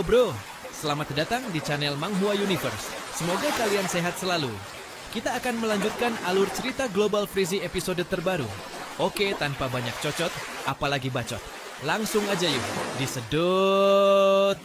Halo bro, selamat datang di channel Manghua Universe. Semoga kalian sehat selalu. Kita akan melanjutkan alur cerita Global Freezy episode terbaru. Oke, tanpa banyak cocot, apalagi bacot. Langsung aja yuk, disedot.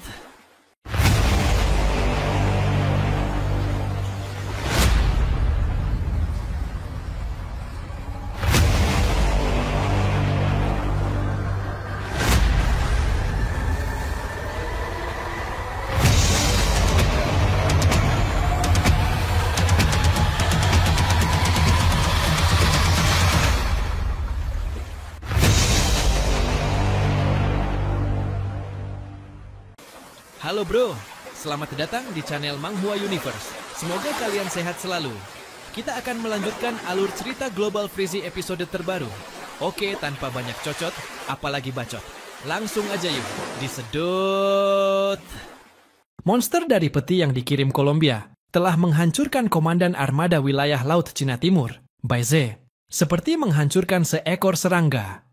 Halo bro, selamat datang di channel Manghua Universe. Semoga kalian sehat selalu. Kita akan melanjutkan alur cerita Global Freezy episode terbaru. Oke, tanpa banyak cocot, apalagi bacot. Langsung aja yuk, disedot. Monster dari peti yang dikirim Kolombia telah menghancurkan komandan armada wilayah Laut Cina Timur, Baize, seperti menghancurkan seekor serangga.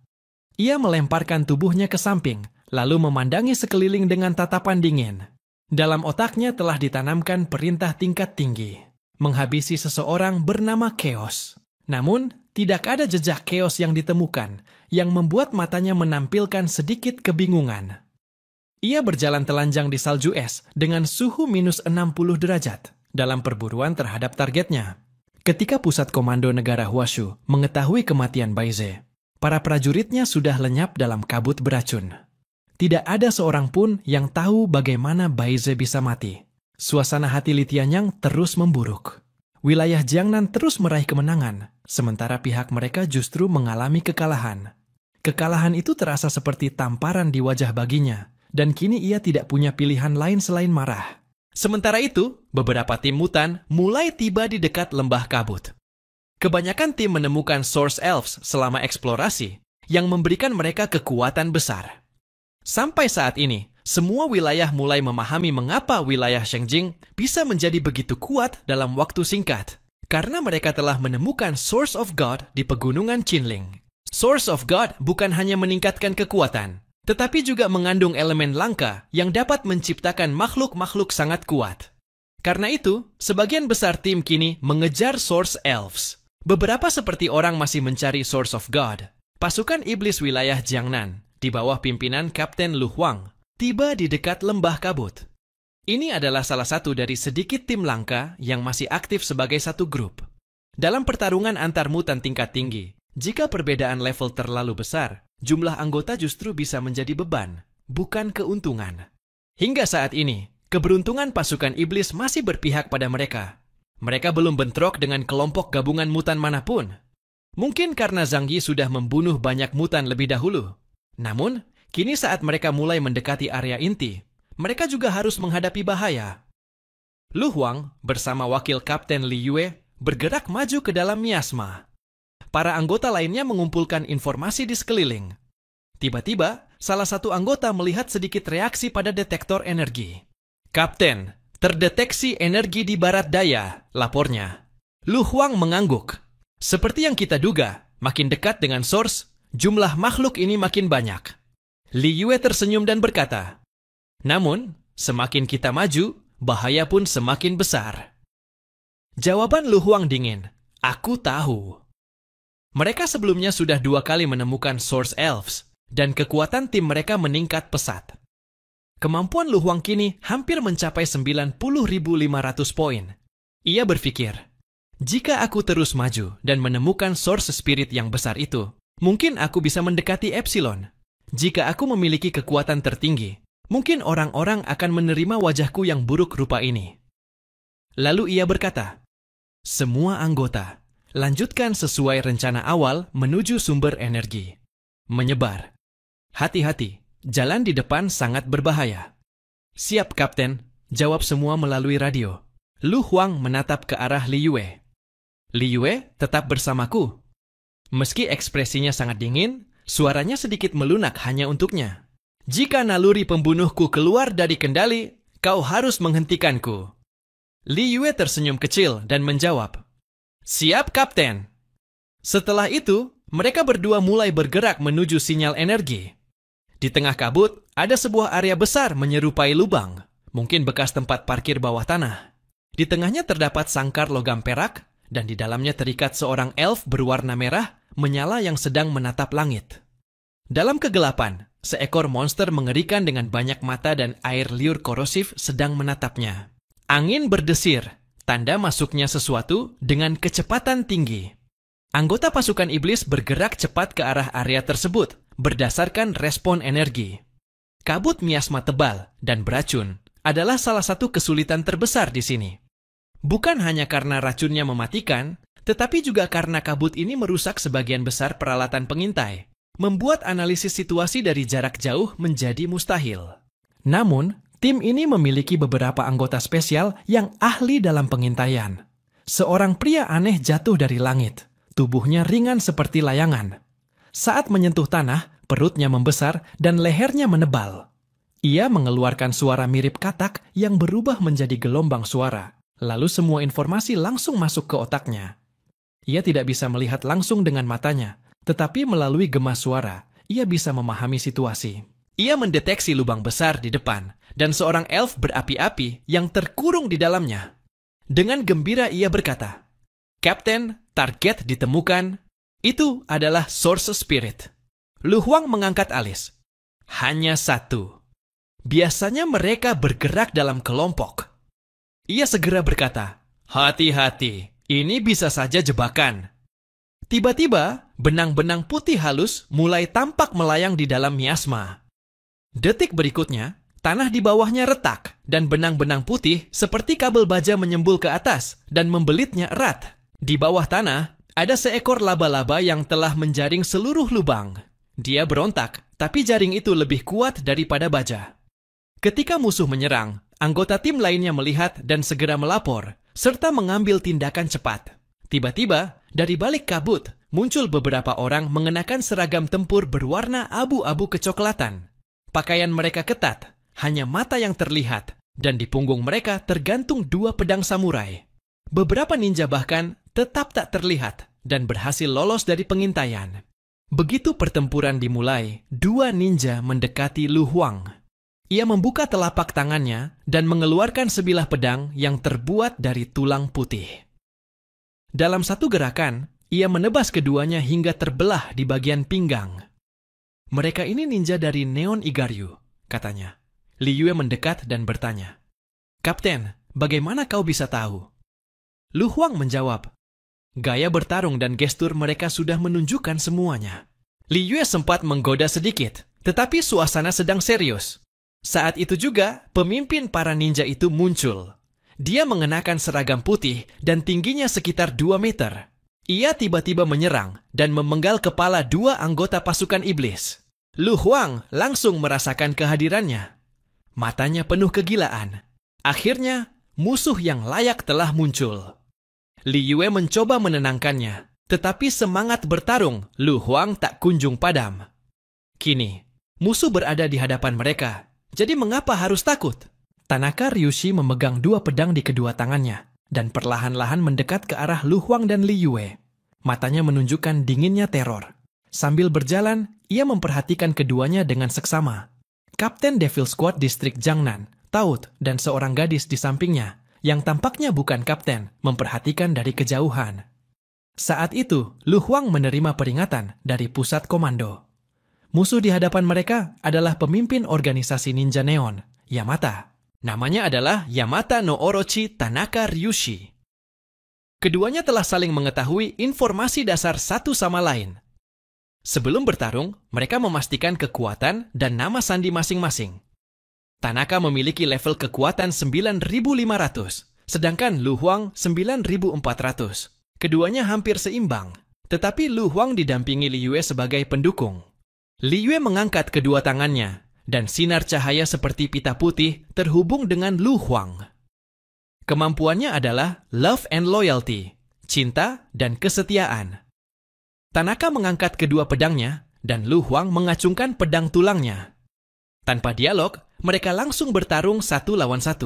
Ia melemparkan tubuhnya ke samping, lalu memandangi sekeliling dengan tatapan dingin. Dalam otaknya telah ditanamkan perintah tingkat tinggi, menghabisi seseorang bernama Chaos. Namun, tidak ada jejak Chaos yang ditemukan, yang membuat matanya menampilkan sedikit kebingungan. Ia berjalan telanjang di salju es dengan suhu minus 60 derajat dalam perburuan terhadap targetnya. Ketika pusat komando negara Huashu mengetahui kematian Baize, para prajuritnya sudah lenyap dalam kabut beracun. Tidak ada seorang pun yang tahu bagaimana Baize bisa mati. Suasana hati Li Tianyang terus memburuk. Wilayah Jiangnan terus meraih kemenangan, sementara pihak mereka justru mengalami kekalahan. Kekalahan itu terasa seperti tamparan di wajah baginya, dan kini ia tidak punya pilihan lain selain marah. Sementara itu, beberapa tim mutan mulai tiba di dekat lembah kabut. Kebanyakan tim menemukan Source Elves selama eksplorasi, yang memberikan mereka kekuatan besar. Sampai saat ini, semua wilayah mulai memahami mengapa wilayah Shengjing bisa menjadi begitu kuat dalam waktu singkat. Karena mereka telah menemukan Source of God di pegunungan Qinling. Source of God bukan hanya meningkatkan kekuatan, tetapi juga mengandung elemen langka yang dapat menciptakan makhluk-makhluk sangat kuat. Karena itu, sebagian besar tim kini mengejar Source Elves. Beberapa seperti orang masih mencari Source of God. Pasukan iblis wilayah Jiangnan di bawah pimpinan Kapten Lu Huang, tiba di dekat lembah kabut. Ini adalah salah satu dari sedikit tim langka yang masih aktif sebagai satu grup. Dalam pertarungan antar mutan tingkat tinggi, jika perbedaan level terlalu besar, jumlah anggota justru bisa menjadi beban, bukan keuntungan. Hingga saat ini, keberuntungan pasukan iblis masih berpihak pada mereka. Mereka belum bentrok dengan kelompok gabungan mutan manapun. Mungkin karena Zhang Yi sudah membunuh banyak mutan lebih dahulu. Namun, kini saat mereka mulai mendekati area inti, mereka juga harus menghadapi bahaya. Lu Huang bersama wakil Kapten Li Yue bergerak maju ke dalam miasma. Para anggota lainnya mengumpulkan informasi di sekeliling. Tiba-tiba, salah satu anggota melihat sedikit reaksi pada detektor energi. "Kapten, terdeteksi energi di barat daya," lapornya. Lu Huang mengangguk. "Seperti yang kita duga, makin dekat dengan source, jumlah makhluk ini makin banyak." Li Yue tersenyum dan berkata, "Namun, semakin kita maju, bahaya pun semakin besar." Jawaban Lu Huang dingin, "Aku tahu." Mereka sebelumnya sudah 2 kali menemukan Source Elves, dan kekuatan tim mereka meningkat pesat. Kemampuan Lu Huang kini hampir mencapai 90.500 poin. Ia berpikir, jika aku terus maju dan menemukan Source Spirit yang besar itu, mungkin aku bisa mendekati Epsilon. Jika aku memiliki kekuatan tertinggi, mungkin orang-orang akan menerima wajahku yang buruk rupa ini. Lalu ia berkata, "Semua anggota, lanjutkan sesuai rencana awal menuju sumber energi. Menyebar. Hati-hati, jalan di depan sangat berbahaya." "Siap, Kapten," jawab semua melalui radio. Lu Huang menatap ke arah Li Yue. "Li Yue tetap bersamaku." Meski ekspresinya sangat dingin, suaranya sedikit melunak hanya untuknya. "Jika naluri pembunuhku keluar dari kendali, kau harus menghentikanku." Li Yue tersenyum kecil dan menjawab, "Siap, Kapten." Setelah itu, mereka berdua mulai bergerak menuju sinyal energi. Di tengah kabut, ada sebuah area besar menyerupai lubang, mungkin bekas tempat parkir bawah tanah. Di tengahnya terdapat sangkar logam perak, dan di dalamnya terikat seorang elf berwarna merah menyala yang sedang menatap langit. Dalam kegelapan, seekor monster mengerikan dengan banyak mata dan air liur korosif sedang menatapnya. Angin berdesir, tanda masuknya sesuatu dengan kecepatan tinggi. Anggota pasukan iblis bergerak cepat ke arah area tersebut berdasarkan respon energi. Kabut miasma tebal dan beracun adalah salah satu kesulitan terbesar di sini. Bukan hanya karena racunnya mematikan, tetapi juga karena kabut ini merusak sebagian besar peralatan pengintai, membuat analisis situasi dari jarak jauh menjadi mustahil. Namun, tim ini memiliki beberapa anggota spesial yang ahli dalam pengintaian. Seorang pria aneh jatuh dari langit. Tubuhnya ringan seperti layangan. Saat menyentuh tanah, perutnya membesar dan lehernya menebal. Ia mengeluarkan suara mirip katak yang berubah menjadi gelombang suara. Lalu semua informasi langsung masuk ke otaknya. Ia tidak bisa melihat langsung dengan matanya, tetapi melalui gema suara, ia bisa memahami situasi. Ia mendeteksi lubang besar di depan, dan seorang elf berapi-api yang terkurung di dalamnya. Dengan gembira ia berkata, "Kapten, target ditemukan. Itu adalah Source Spirit." Lu Huang mengangkat alis. "Hanya satu. Biasanya mereka bergerak dalam kelompok." Ia segera berkata, "Hati-hati, ini bisa saja jebakan." Tiba-tiba, benang-benang putih halus mulai tampak melayang di dalam miasma. Detik berikutnya, tanah di bawahnya retak, dan benang-benang putih seperti kabel baja menyembul ke atas dan membelitnya erat. Di bawah tanah, ada seekor laba-laba yang telah menjaring seluruh lubang. Dia berontak, tapi jaring itu lebih kuat daripada baja. Ketika musuh menyerang, anggota tim lainnya melihat dan segera melapor, serta mengambil tindakan cepat. Tiba-tiba, dari balik kabut, muncul beberapa orang mengenakan seragam tempur berwarna abu-abu kecoklatan. Pakaian mereka ketat, hanya mata yang terlihat, dan di punggung mereka tergantung 2 pedang samurai. Beberapa ninja bahkan tetap tak terlihat dan berhasil lolos dari pengintaian. Begitu pertempuran dimulai, 2 ninja mendekati Lu Huang. Ia membuka telapak tangannya dan mengeluarkan sebilah pedang yang terbuat dari tulang putih. Dalam satu gerakan, ia menebas keduanya hingga terbelah di bagian pinggang. "Mereka ini ninja dari Neon Igaryu," katanya. Li Yue mendekat dan bertanya, "Kapten, bagaimana kau bisa tahu?" Lu Huang menjawab, "Gaya bertarung dan gestur mereka sudah menunjukkan semuanya." Li Yue sempat menggoda sedikit, tetapi suasana sedang serius. Saat itu juga, pemimpin para ninja itu muncul. Dia mengenakan seragam putih dan tingginya sekitar 2 meter. Ia tiba-tiba menyerang dan memenggal kepala 2 anggota pasukan iblis. Lu Huang langsung merasakan kehadirannya. Matanya penuh kegilaan. Akhirnya, musuh yang layak telah muncul. Li Yue mencoba menenangkannya, tetapi semangat bertarung Lu Huang tak kunjung padam. Kini, musuh berada di hadapan mereka, jadi mengapa harus takut? Tanaka Ryushi memegang 2 pedang di kedua tangannya, dan perlahan-lahan mendekat ke arah Lu Huang dan Li Yue. Matanya menunjukkan dinginnya teror. Sambil berjalan, ia memperhatikan keduanya dengan seksama. Kapten Devil Squad Distrik Jiangnan, Taut, dan seorang gadis di sampingnya, yang tampaknya bukan kapten, memperhatikan dari kejauhan. Saat itu, Lu Huang menerima peringatan dari pusat komando. Musuh di hadapan mereka adalah pemimpin organisasi ninja neon, Yamata. Namanya adalah Yamata no Orochi Tanaka Ryushi. Keduanya telah saling mengetahui informasi dasar satu sama lain. Sebelum bertarung, mereka memastikan kekuatan dan nama sandi masing-masing. Tanaka memiliki level kekuatan 9.500, sedangkan Lu Huang 9.400. Keduanya hampir seimbang, tetapi Lu Huang didampingi Li Yue sebagai pendukung. Li Yue mengangkat kedua tangannya, dan sinar cahaya seperti pita putih terhubung dengan Lu Huang. Kemampuannya adalah Love and Loyalty, cinta dan kesetiaan. Tanaka mengangkat kedua pedangnya, dan Lu Huang mengacungkan pedang tulangnya. Tanpa dialog, mereka langsung bertarung 1 lawan 1.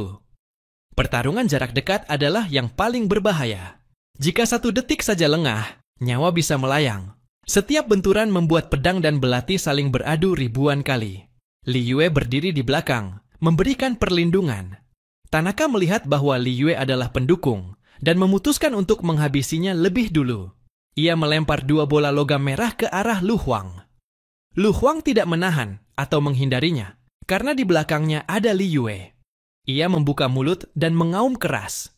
Pertarungan jarak dekat adalah yang paling berbahaya. Jika 1 detik saja lengah, nyawa bisa melayang. Setiap benturan membuat pedang dan belati saling beradu ribuan kali. Li Yue berdiri di belakang, memberikan perlindungan. Tanaka melihat bahwa Li Yue adalah pendukung dan memutuskan untuk menghabisinya lebih dulu. Ia melempar 2 bola logam merah ke arah Lu Huang. Lu Huang tidak menahan atau menghindarinya, karena di belakangnya ada Li Yue. Ia membuka mulut dan mengaum keras.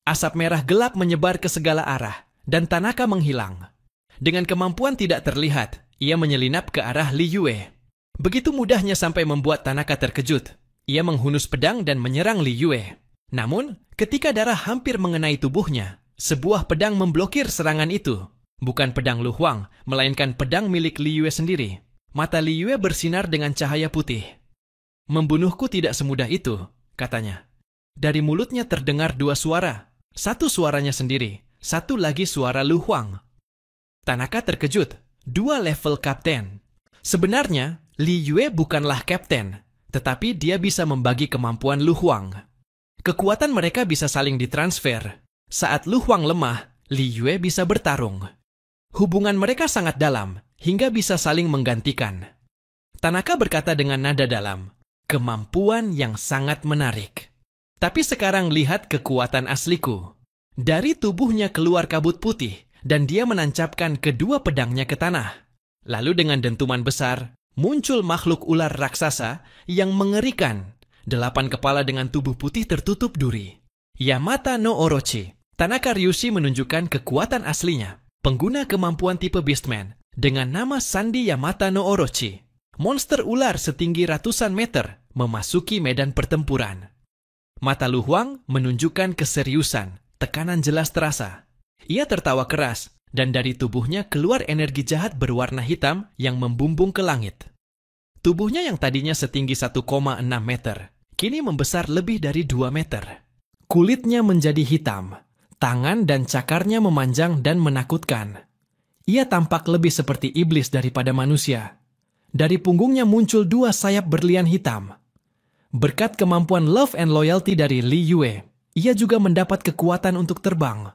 Asap merah gelap menyebar ke segala arah, dan Tanaka menghilang. Dengan kemampuan tidak terlihat, ia menyelinap ke arah Li Yue. Begitu mudahnya sampai membuat Tanaka terkejut. Ia menghunus pedang dan menyerang Li Yue. Namun, ketika darah hampir mengenai tubuhnya, sebuah pedang memblokir serangan itu. Bukan pedang Lu Huang, melainkan pedang milik Li Yue sendiri. Mata Li Yue bersinar dengan cahaya putih. "Membunuhku tidak semudah itu," katanya. Dari mulutnya terdengar 2 suara. Satu suaranya sendiri, satu lagi suara Lu Huang. Tanaka terkejut. 2 level kapten. Sebenarnya, Li Yue bukanlah kapten, tetapi dia bisa membagi kemampuan Lu Huang. Kekuatan mereka bisa saling ditransfer. Saat Lu Huang lemah, Li Yue bisa bertarung. Hubungan mereka sangat dalam, hingga bisa saling menggantikan. Tanaka berkata dengan nada dalam, "Kemampuan yang sangat menarik. Tapi sekarang lihat kekuatan asliku." Dari tubuhnya keluar kabut putih, dan dia menancapkan kedua pedangnya ke tanah. Lalu dengan dentuman besar, muncul makhluk ular raksasa yang mengerikan. 8 kepala dengan tubuh putih tertutup duri. Yamata no Orochi. Tanaka Ryushi menunjukkan kekuatan aslinya. Pengguna kemampuan tipe Beastman dengan nama Sandi Yamata no Orochi. Monster ular setinggi ratusan meter memasuki medan pertempuran. Mata Lu Huang menunjukkan keseriusan, tekanan jelas terasa. Ia tertawa keras, dan dari tubuhnya keluar energi jahat berwarna hitam yang membumbung ke langit. Tubuhnya yang tadinya setinggi 1,6 meter, kini membesar lebih dari 2 meter. Kulitnya menjadi hitam. Tangan dan cakarnya memanjang dan menakutkan. Ia tampak lebih seperti iblis daripada manusia. Dari punggungnya muncul 2 sayap berlian hitam. Berkat kemampuan love and loyalty dari Li Yue, ia juga mendapat kekuatan untuk terbang.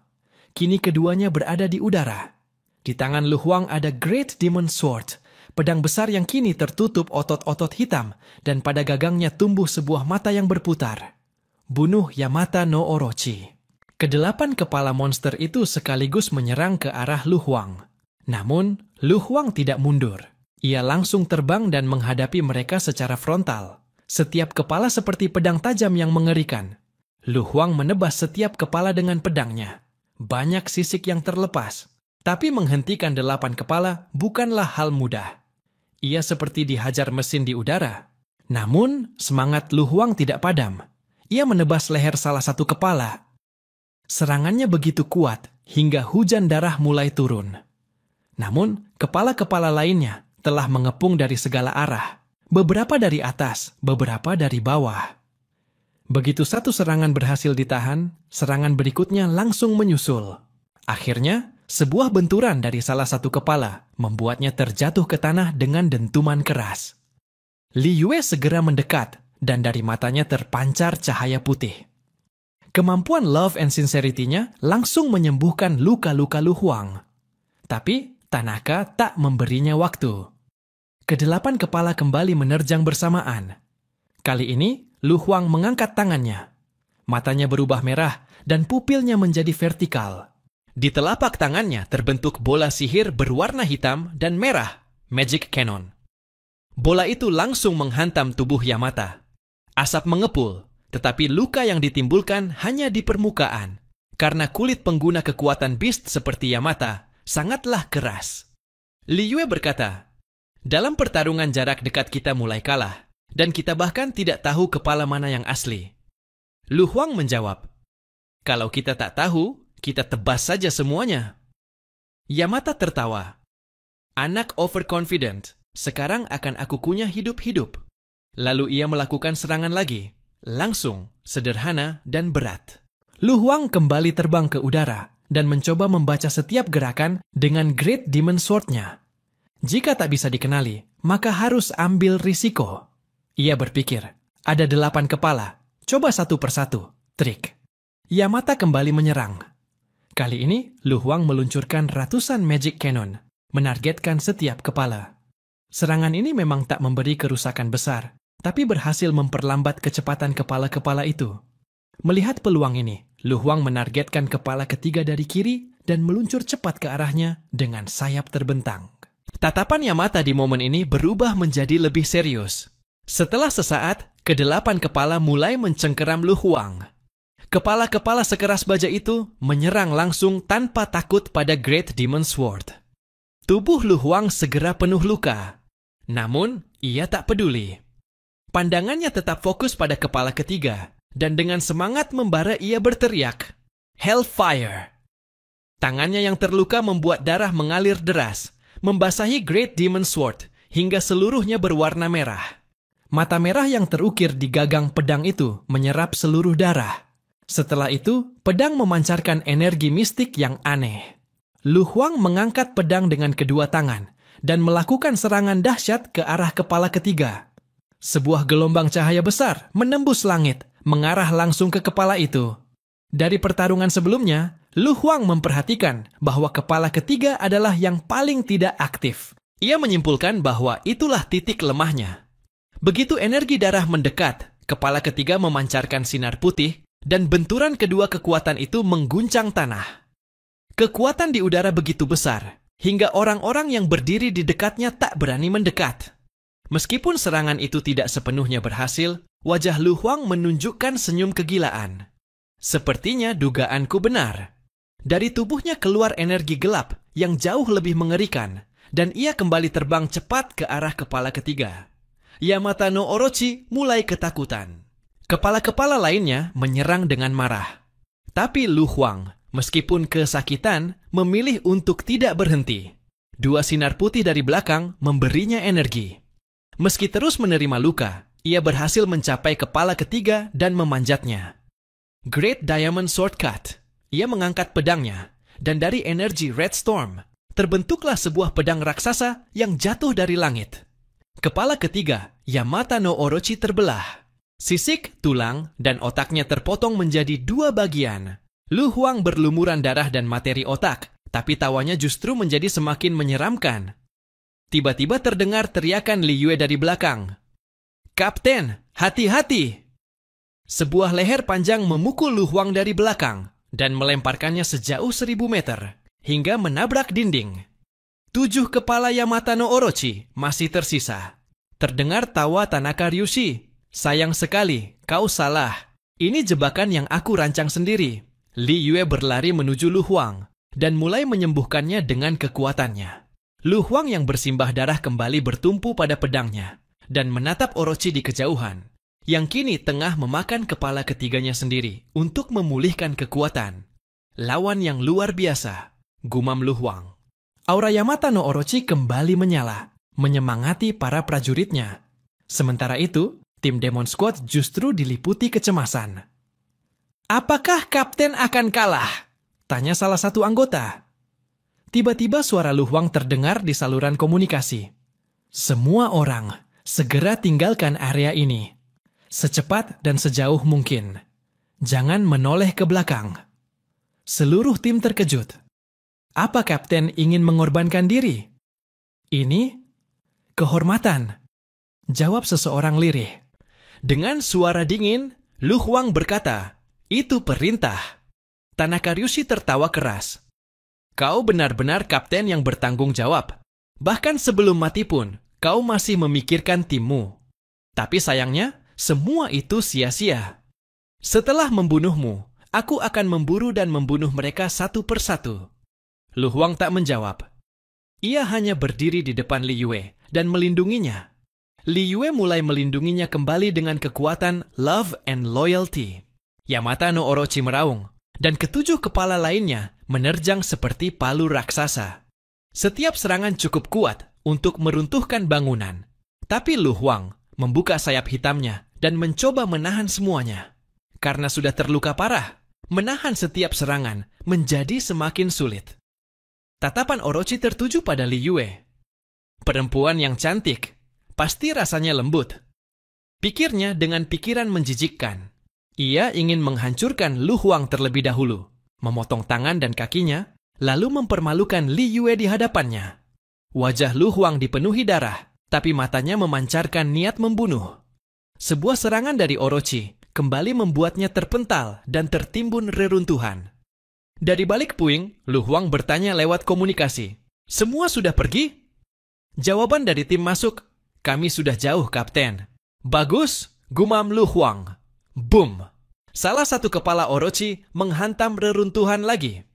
Kini keduanya berada di udara. Di tangan Lu Huang ada Great Demon Sword, pedang besar yang kini tertutup otot-otot hitam, dan pada gagangnya tumbuh sebuah mata yang berputar. Bunuh Yamata no Orochi. Ke-8 kepala monster itu sekaligus menyerang ke arah Lu Huang. Namun, Lu Huang tidak mundur. Ia langsung terbang dan menghadapi mereka secara frontal. Setiap kepala seperti pedang tajam yang mengerikan. Lu Huang menebas setiap kepala dengan pedangnya. Banyak sisik yang terlepas. Tapi menghentikan 8 kepala bukanlah hal mudah. Ia seperti dihajar mesin di udara. Namun, semangat Lu Huang tidak padam. Ia menebas leher salah satu kepala. Serangannya begitu kuat hingga hujan darah mulai turun. Namun, kepala-kepala lainnya telah mengepung dari segala arah. Beberapa dari atas, beberapa dari bawah. Begitu satu serangan berhasil ditahan, serangan berikutnya langsung menyusul. Akhirnya, sebuah benturan dari salah satu kepala membuatnya terjatuh ke tanah dengan dentuman keras. Li Yue segera mendekat, dan dari matanya terpancar cahaya putih. Kemampuan love and sincerity-nya langsung menyembuhkan luka-luka Lu Huang. Tapi Tanaka tak memberinya waktu. Ke-8 kepala kembali menerjang bersamaan. Kali ini, Lu Huang mengangkat tangannya. Matanya berubah merah dan pupilnya menjadi vertikal. Di telapak tangannya terbentuk bola sihir berwarna hitam dan merah, Magic Cannon. Bola itu langsung menghantam tubuh Yamata. Asap mengepul. Tetapi luka yang ditimbulkan hanya di permukaan, karena kulit pengguna kekuatan beast seperti Yamata sangatlah keras. Li Yue berkata, "Dalam pertarungan jarak dekat kita mulai kalah, dan kita bahkan tidak tahu kepala mana yang asli." Lu Huang menjawab, "Kalau kita tak tahu, kita tebas saja semuanya." Yamata tertawa, "Anak overconfident, sekarang akan aku kunyah hidup-hidup." Lalu ia melakukan serangan lagi. Langsung, sederhana, dan berat. Lu Huang kembali terbang ke udara dan mencoba membaca setiap gerakan dengan Great Demon Sword-nya. Jika tak bisa dikenali, maka harus ambil risiko. Ia berpikir, ada 8 kepala, coba satu persatu, trik. Yamata kembali menyerang. Kali ini, Lu Huang meluncurkan ratusan Magic Cannon, menargetkan setiap kepala. Serangan ini memang tak memberi kerusakan besar, tapi berhasil memperlambat kecepatan kepala-kepala itu. Melihat peluang ini, Lu Huang menargetkan kepala ketiga dari kiri dan meluncur cepat ke arahnya dengan sayap terbentang. Tatapan Yamata di momen ini berubah menjadi lebih serius. Setelah sesaat, kedelapan kepala mulai mencengkeram Lu Huang. Kepala-kepala sekeras baja itu menyerang langsung tanpa takut pada Great Demon Sword. Tubuh Lu Huang segera penuh luka. Namun, ia tak peduli. Pandangannya tetap fokus pada kepala ketiga, dan dengan semangat membara ia berteriak, Hellfire! Tangannya yang terluka membuat darah mengalir deras, membasahi Great Demon Sword, hingga seluruhnya berwarna merah. Mata merah yang terukir di gagang pedang itu menyerap seluruh darah. Setelah itu, pedang memancarkan energi mistik yang aneh. Lu Huang mengangkat pedang dengan kedua tangan dan melakukan serangan dahsyat ke arah kepala ketiga. Sebuah gelombang cahaya besar menembus langit, mengarah langsung ke kepala itu. Dari pertarungan sebelumnya, Lu Huang memperhatikan bahwa kepala ketiga adalah yang paling tidak aktif. Ia menyimpulkan bahwa itulah titik lemahnya. Begitu energi darah mendekat, kepala ketiga memancarkan sinar putih, dan benturan kedua kekuatan itu mengguncang tanah. Kekuatan di udara begitu besar, hingga orang-orang yang berdiri di dekatnya tak berani mendekat. Meskipun serangan itu tidak sepenuhnya berhasil, wajah Lu Huang menunjukkan senyum kegilaan. Sepertinya dugaanku benar. Dari tubuhnya keluar energi gelap yang jauh lebih mengerikan, dan ia kembali terbang cepat ke arah kepala ketiga. Yamata no Orochi mulai ketakutan. Kepala-kepala lainnya menyerang dengan marah. Tapi Lu Huang, meskipun kesakitan, memilih untuk tidak berhenti. Dua sinar putih dari belakang memberinya energi. Meski terus menerima luka, ia berhasil mencapai kepala ketiga dan memanjatnya. Great Diamond Sword Cut. Ia mengangkat pedangnya, dan dari energi Red Storm, terbentuklah sebuah pedang raksasa yang jatuh dari langit. Kepala ketiga, Yamata no Orochi terbelah. Sisik, tulang, dan otaknya terpotong menjadi dua bagian. Lu Huang berlumuran darah dan materi otak, tapi tawanya justru menjadi semakin menyeramkan. Tiba-tiba terdengar teriakan Li Yue dari belakang. Kapten, hati-hati! Sebuah leher panjang memukul Lu Huang dari belakang dan melemparkannya sejauh 1000 meter, hingga menabrak dinding. 7 kepala Yamata no Orochi masih tersisa. Terdengar tawa Tanaka Ryushi. Sayang sekali, kau salah. Ini jebakan yang aku rancang sendiri. Li Yue berlari menuju Lu Huang dan mulai menyembuhkannya dengan kekuatannya. Lu Huang yang bersimbah darah kembali bertumpu pada pedangnya dan menatap Orochi di kejauhan, yang kini tengah memakan kepala ketiganya sendiri untuk memulihkan kekuatan. Lawan yang luar biasa, gumam Lu Huang. Aura Yamata no Orochi kembali menyala, menyemangati para prajuritnya. Sementara itu, tim Demon Squad justru diliputi kecemasan. Apakah Kapten akan kalah? Tanya salah satu anggota. Tiba-tiba suara Lu Huang terdengar di saluran komunikasi. Semua orang segera tinggalkan area ini. Secepat dan sejauh mungkin. Jangan menoleh ke belakang. Seluruh tim terkejut. Apa Kapten ingin mengorbankan diri? Ini kehormatan, jawab seseorang lirih. Dengan suara dingin, Lu Huang berkata, itu perintah. Tanaka Ryushi tertawa keras. Kau benar-benar kapten yang bertanggung jawab. Bahkan sebelum mati pun, kau masih memikirkan timmu. Tapi sayangnya, semua itu sia-sia. Setelah membunuhmu, aku akan memburu dan membunuh mereka satu persatu. Lu Huang tak menjawab. Ia hanya berdiri di depan Li Yue dan melindunginya. Li Yue mulai melindunginya kembali dengan kekuatan love and loyalty. Yamata no Orochi meraung, dan ketujuh kepala lainnya menerjang seperti palu raksasa. Setiap serangan cukup kuat untuk meruntuhkan bangunan. Tapi Lu Huang membuka sayap hitamnya dan mencoba menahan semuanya. Karena sudah terluka parah, menahan setiap serangan menjadi semakin sulit. Tatapan Orochi tertuju pada Li Yue. Perempuan yang cantik, pasti rasanya lembut. Pikirnya dengan pikiran menjijikkan. Ia ingin menghancurkan Lu Huang terlebih dahulu, memotong tangan dan kakinya, lalu mempermalukan Li Yue di hadapannya. Wajah Lu Huang dipenuhi darah, tapi matanya memancarkan niat membunuh. Sebuah serangan dari Orochi kembali membuatnya terpental dan tertimbun reruntuhan. Dari balik puing, Lu Huang bertanya lewat komunikasi, "Semua sudah pergi?" Jawaban dari tim masuk, "Kami sudah jauh, Kapten." "Bagus," gumam Lu Huang. Boom! Salah satu kepala Orochi menghantam reruntuhan lagi.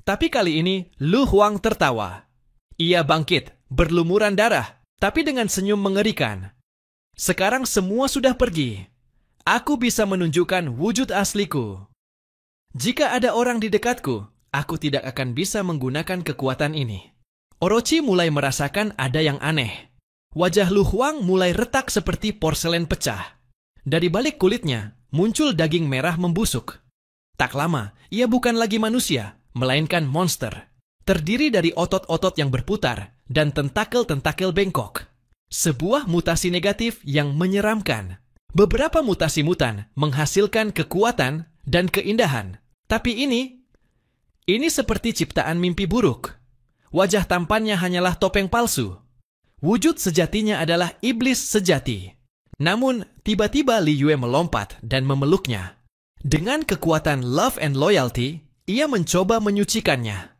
Tapi kali ini, Lu Huang tertawa. Ia bangkit, berlumuran darah, tapi dengan senyum mengerikan. "Sekarang semua sudah pergi. Aku bisa menunjukkan wujud asliku. Jika ada orang di dekatku, aku tidak akan bisa menggunakan kekuatan ini." Orochi mulai merasakan ada yang aneh. Wajah Lu Huang mulai retak seperti porselen pecah. Dari balik kulitnya, muncul daging merah membusuk. Tak lama, ia bukan lagi manusia, melainkan monster. Terdiri dari otot-otot yang berputar dan tentakel-tentakel bengkok. Sebuah mutasi negatif yang menyeramkan. Beberapa mutasi mutan menghasilkan kekuatan dan keindahan. Tapi ini seperti ciptaan mimpi buruk. Wajah tampannya hanyalah topeng palsu. Wujud sejatinya adalah iblis sejati. Namun, tiba-tiba Li Yue melompat dan memeluknya. Dengan kekuatan love and loyalty, ia mencoba menyucikannya.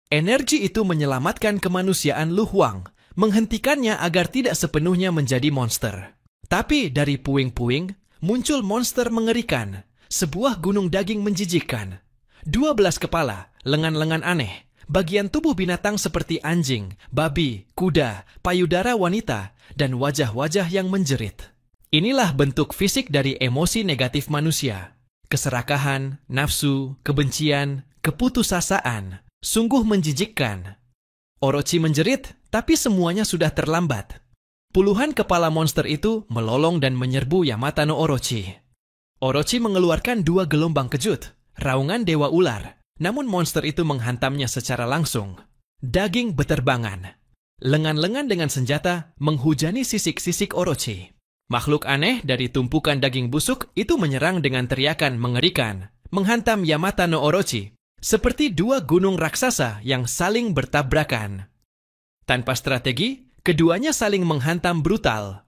Energi itu menyelamatkan kemanusiaan Lu Huang, menghentikannya agar tidak sepenuhnya menjadi monster. Tapi dari puing-puing, muncul monster mengerikan, sebuah gunung daging menjijikkan. 12 kepala, lengan-lengan aneh, bagian tubuh binatang seperti anjing, babi, kuda, payudara wanita, dan wajah-wajah yang menjerit. Inilah bentuk fisik dari emosi negatif manusia. Keserakahan, nafsu, kebencian, keputusasaan. Sungguh menjijikkan. Orochi menjerit, tapi semuanya sudah terlambat. Puluhan kepala monster itu melolong dan menyerbu Yamata no Orochi. Orochi mengeluarkan 2 gelombang kejut, raungan dewa ular. Namun monster itu menghantamnya secara langsung. Daging beterbangan. Lengan-lengan dengan senjata menghujani sisik-sisik Orochi. Makhluk aneh dari tumpukan daging busuk itu menyerang dengan teriakan mengerikan, menghantam Yamata no Orochi, seperti 2 gunung raksasa yang saling bertabrakan. Tanpa strategi, keduanya saling menghantam brutal.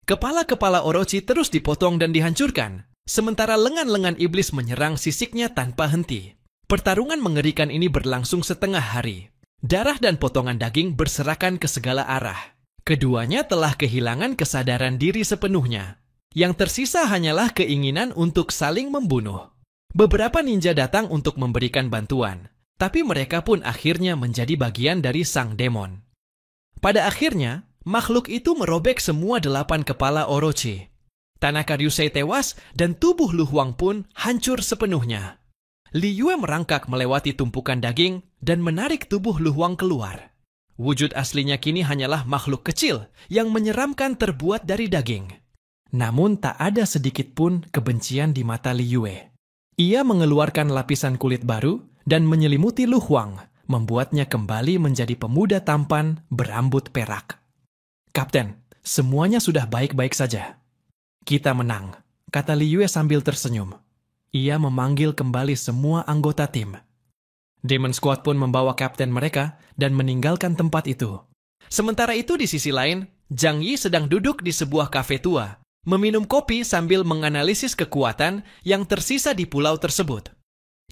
Kepala-kepala Orochi terus dipotong dan dihancurkan, sementara lengan-lengan iblis menyerang sisiknya tanpa henti. Pertarungan mengerikan ini berlangsung setengah hari. Darah dan potongan daging berserakan ke segala arah. Keduanya telah kehilangan kesadaran diri sepenuhnya. Yang tersisa hanyalah keinginan untuk saling membunuh. Beberapa ninja datang untuk memberikan bantuan, tapi mereka pun akhirnya menjadi bagian dari sang demon. Pada akhirnya, makhluk itu merobek semua 8 kepala Orochi. Tanaka Ryusei tewas dan tubuh Lu Huang pun hancur sepenuhnya. Li Yue merangkak melewati tumpukan daging dan menarik tubuh Lu Huang keluar. Wujud aslinya kini hanyalah makhluk kecil yang menyeramkan terbuat dari daging. Namun tak ada sedikit pun kebencian di mata Li Yue. Ia mengeluarkan lapisan kulit baru dan menyelimuti Lu Huang, membuatnya kembali menjadi pemuda tampan berambut perak. "Kapten, semuanya sudah baik-baik saja. Kita menang," kata Li Yue sambil tersenyum. Ia memanggil kembali semua anggota tim. Demon Squad pun membawa kapten mereka dan meninggalkan tempat itu. Sementara itu di sisi lain, Zhang Yi sedang duduk di sebuah kafe tua, meminum kopi sambil menganalisis kekuatan yang tersisa di pulau tersebut.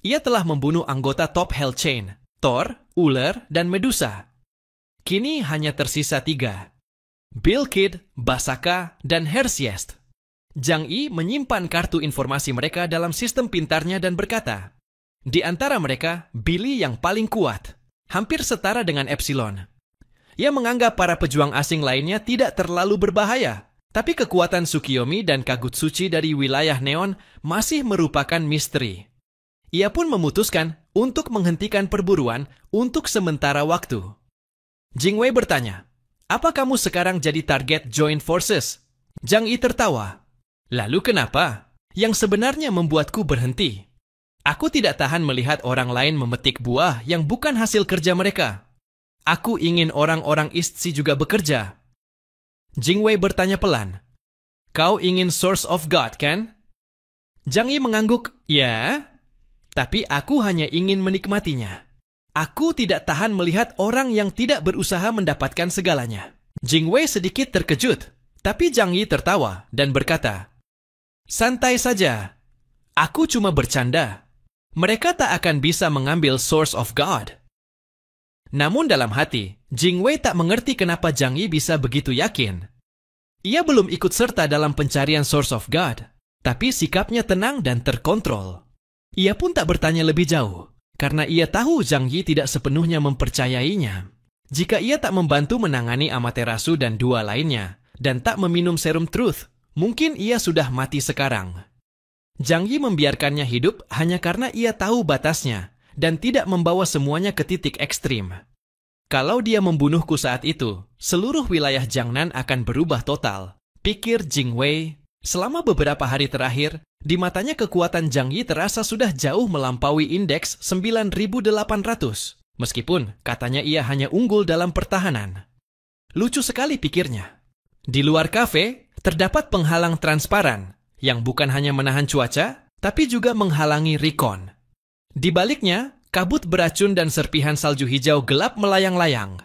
Ia telah membunuh anggota Top Hell Chain, Thor, Uller, dan Medusa. Kini hanya tersisa 3. Bill Kidd, Basaka, dan Hersiest. Zhang Yi menyimpan kartu informasi mereka dalam sistem pintarnya dan berkata, "Di antara mereka, Billy yang paling kuat, hampir setara dengan Epsilon. Ia menganggap para pejuang asing lainnya tidak terlalu berbahaya, tapi kekuatan Tsukiyomi dan Kagutsuchi dari wilayah Neon masih merupakan misteri. Ia pun memutuskan untuk menghentikan perburuan untuk sementara waktu." Jingwei bertanya, "Apa kamu sekarang jadi target Joint Forces?" Zhang Yi tertawa. "Lalu kenapa? Yang sebenarnya membuatku berhenti. Aku tidak tahan melihat orang lain memetik buah yang bukan hasil kerja mereka. Aku ingin orang-orang Istsi juga bekerja." Jingwei bertanya pelan, "Kau ingin Source of God, kan?" Zhang Yi mengangguk, "Ya, tapi aku hanya ingin menikmatinya. Aku tidak tahan melihat orang yang tidak berusaha mendapatkan segalanya." Jingwei sedikit terkejut, tapi Zhang Yi tertawa dan berkata, "Santai saja. Aku cuma bercanda. Mereka tak akan bisa mengambil Source of God." Namun dalam hati, Jingwei tak mengerti kenapa Zhang Yi bisa begitu yakin. Ia belum ikut serta dalam pencarian Source of God, tapi sikapnya tenang dan terkontrol. Ia pun tak bertanya lebih jauh, karena ia tahu Zhang Yi tidak sepenuhnya mempercayainya. Jika ia tak membantu menangani Amaterasu dan dua lainnya, dan tak meminum serum Truth, mungkin ia sudah mati sekarang. Zhang Yi membiarkannya hidup hanya karena ia tahu batasnya, dan tidak membawa semuanya ke titik ekstrim. Kalau dia membunuhku saat itu, seluruh wilayah Jiangnan akan berubah total, pikir Jingwei. Selama beberapa hari terakhir, di matanya kekuatan Zhang Yi terasa sudah jauh melampaui indeks 9.800, meskipun katanya ia hanya unggul dalam pertahanan. Lucu sekali pikirnya. Di luar kafe, terdapat penghalang transparan, yang bukan hanya menahan cuaca, tapi juga menghalangi recon. Di baliknya, kabut beracun dan serpihan salju hijau gelap melayang-layang.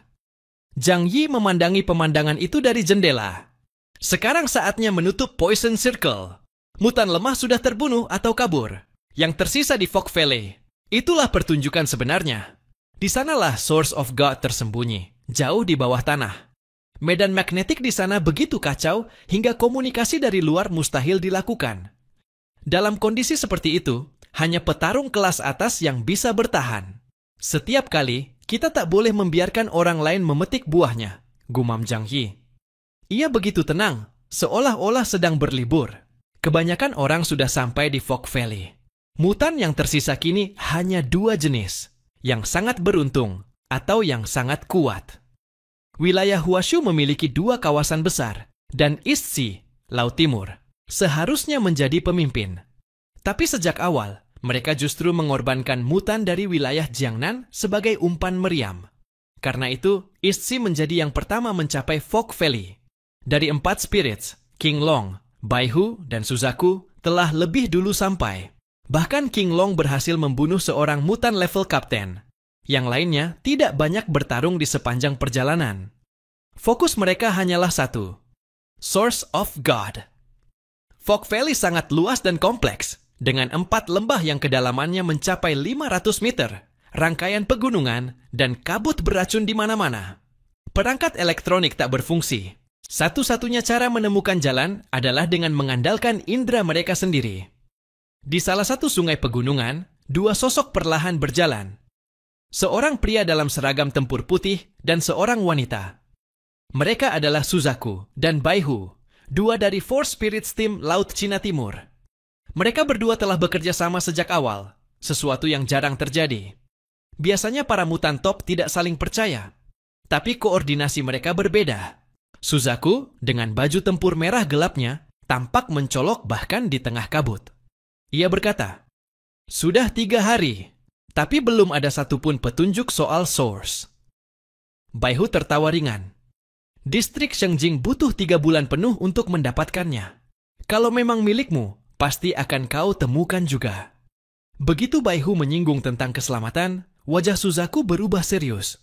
Zhang Yi memandangi pemandangan itu dari jendela. Sekarang saatnya menutup Poison Circle. Mutan lemah sudah terbunuh atau kabur. Yang tersisa di Fog Valley. Itulah pertunjukan sebenarnya. Di sanalah Source of God tersembunyi, jauh di bawah tanah. Medan magnetik di sana begitu kacau hingga komunikasi dari luar mustahil dilakukan. Dalam kondisi seperti itu, hanya petarung kelas atas yang bisa bertahan. Setiap kali, kita tak boleh membiarkan orang lain memetik buahnya, gumam Zhang Yi. Ia begitu tenang, seolah-olah sedang berlibur. Kebanyakan orang sudah sampai di Fog Valley. Mutan yang tersisa kini hanya dua jenis, yang sangat beruntung atau yang sangat kuat. Wilayah Huashu memiliki dua kawasan besar, dan East Sea, Laut Timur, seharusnya menjadi pemimpin. Tapi sejak awal, mereka justru mengorbankan mutan dari wilayah Jiangnan sebagai umpan meriam. Karena itu, East Sea menjadi yang pertama mencapai Fog Valley. Dari 4 spirits, King Long, Bai Hu, dan Suzaku telah lebih dulu sampai. Bahkan King Long berhasil membunuh seorang mutan level kapten. Yang lainnya tidak banyak bertarung di sepanjang perjalanan. Fokus mereka hanyalah satu, Source of God. Fog Valley sangat luas dan kompleks, dengan 4 lembah yang kedalamannya mencapai 500 meter, rangkaian pegunungan, dan kabut beracun di mana-mana. Perangkat elektronik tak berfungsi. Satu-satunya cara menemukan jalan adalah dengan mengandalkan indera mereka sendiri. Di salah satu sungai pegunungan, 2 sosok perlahan berjalan. Seorang pria dalam seragam tempur putih dan seorang wanita. Mereka adalah Suzaku dan Bai Hu, 2 dari Four Spirits Team Laut Cina Timur. Mereka berdua telah bekerja sama sejak awal, sesuatu yang jarang terjadi. Biasanya para mutan top tidak saling percaya, tapi koordinasi mereka berbeda. Suzaku, dengan baju tempur merah gelapnya, tampak mencolok bahkan di tengah kabut. Ia berkata, "Sudah 3 hari, tapi belum ada satupun petunjuk soal Source." Bai Hu tertawa ringan. "Distrik Shengjing butuh 3 bulan penuh untuk mendapatkannya. Kalau memang milikmu, pasti akan kau temukan juga." Begitu Bai Hu menyinggung tentang keselamatan, wajah Suzaku berubah serius.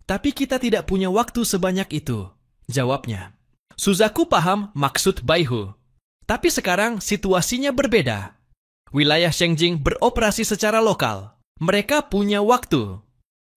"Tapi kita tidak punya waktu sebanyak itu," jawabnya. Suzaku paham maksud Bai Hu. Tapi sekarang situasinya berbeda. Wilayah Shengjing beroperasi secara lokal. Mereka punya waktu.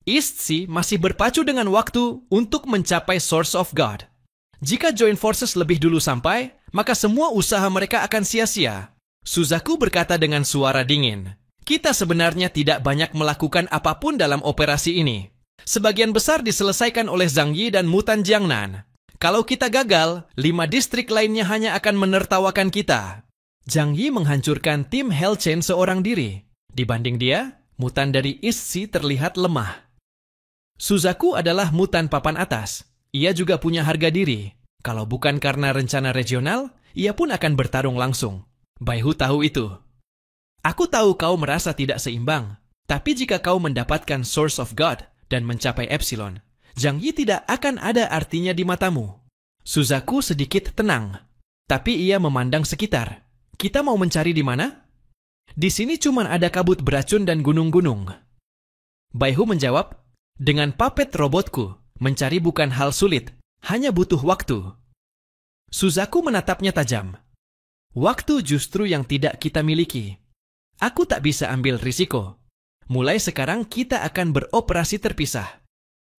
East Sea masih berpacu dengan waktu untuk mencapai Source of God. Jika Joint Forces lebih dulu sampai, maka semua usaha mereka akan sia-sia. Suzaku berkata dengan suara dingin, "Kita sebenarnya tidak banyak melakukan apapun dalam operasi ini. Sebagian besar diselesaikan oleh Zhang Yi dan Mutan Jiangnan. Kalau kita gagal, 5 distrik lainnya hanya akan menertawakan kita." Zhang Yi menghancurkan tim Hellchain seorang diri. Dibanding dia, mutan dari East Sea terlihat lemah. Suzaku adalah mutan papan atas. Ia juga punya harga diri. Kalau bukan karena rencana regional, ia pun akan bertarung langsung. Bai Hu tahu itu. "Aku tahu kau merasa tidak seimbang, tapi jika kau mendapatkan Source of God dan mencapai Epsilon, Zhang Yi tidak akan ada artinya di matamu." Suzaku sedikit tenang, tapi ia memandang sekitar. "Kita mau mencari di mana?" "Di sini cuma ada kabut beracun dan gunung-gunung." Bai Hu menjawab, "Dengan puppet robotku, mencari bukan hal sulit, Hanya butuh waktu. Suzaku menatapnya tajam. Waktu justru yang tidak kita miliki. Aku tak bisa ambil risiko. Mulai sekarang kita akan beroperasi terpisah.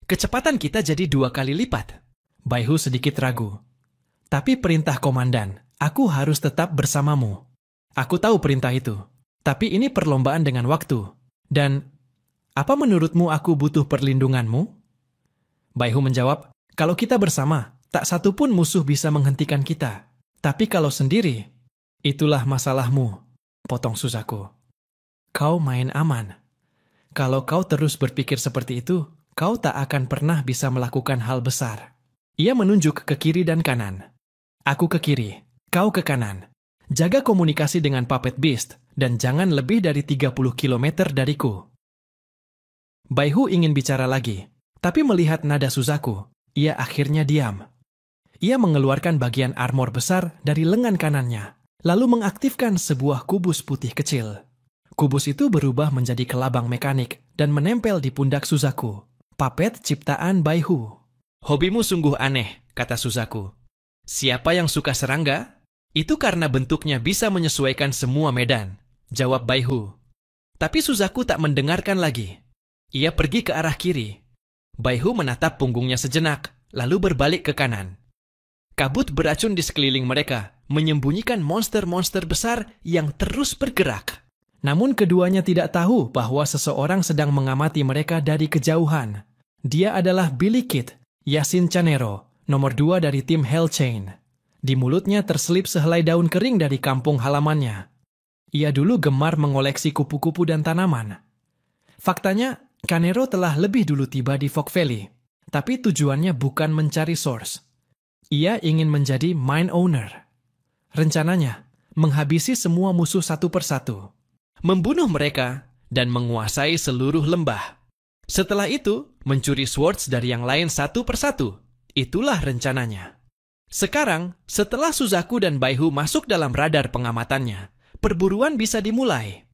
Kecepatan kita jadi 2 kali lipat. Baihu sedikit ragu. Tapi perintah komandan, aku harus tetap bersamamu. Aku tahu perintah itu. Tapi ini perlombaan dengan waktu. Dan, apa menurutmu aku butuh perlindunganmu? Baihu menjawab, kalau kita bersama, tak satu pun musuh bisa menghentikan kita. Tapi kalau sendiri, itulah masalahmu, potong Suzaku. Kau main aman. Kalau kau terus berpikir seperti itu, kau tak akan pernah bisa melakukan hal besar. Ia menunjuk ke kiri dan kanan. Aku ke kiri, kau ke kanan. Jaga komunikasi dengan Puppet Beast, dan jangan lebih dari 30 km dariku. Baihu ingin bicara lagi, tapi melihat nada Suzaku, ia akhirnya diam. Ia mengeluarkan bagian armor besar dari lengan kanannya, lalu mengaktifkan sebuah kubus putih kecil. Kubus itu berubah menjadi kelabang mekanik dan menempel di pundak Suzaku. Puppet ciptaan Baihu. Hobimu sungguh aneh, kata Suzaku. Siapa yang suka serangga? Itu karena bentuknya bisa menyesuaikan semua medan, jawab Baihu. Tapi Suzaku tak mendengarkan lagi. Ia pergi ke arah kiri. Baihu menatap punggungnya sejenak, lalu berbalik ke kanan. Kabut beracun di sekeliling mereka, menyembunyikan monster-monster besar yang terus bergerak. Namun keduanya tidak tahu bahwa seseorang sedang mengamati mereka dari kejauhan. Dia adalah Billy Kid, Yasin Canero, nomor 2 dari tim Hellchain. Di mulutnya terselip sehelai daun kering dari kampung halamannya. Ia dulu gemar mengoleksi kupu-kupu dan tanaman. Faktanya, Canero telah lebih dulu tiba di Fog Valley, tapi tujuannya bukan mencari source. Ia ingin menjadi mine owner. Rencananya, menghabisi semua musuh satu persatu, membunuh mereka, dan menguasai seluruh lembah. Setelah itu, mencuri swords dari yang lain satu persatu. Itulah rencananya. Sekarang, setelah Suzaku dan Baihu masuk dalam radar pengamatannya, perburuan bisa dimulai.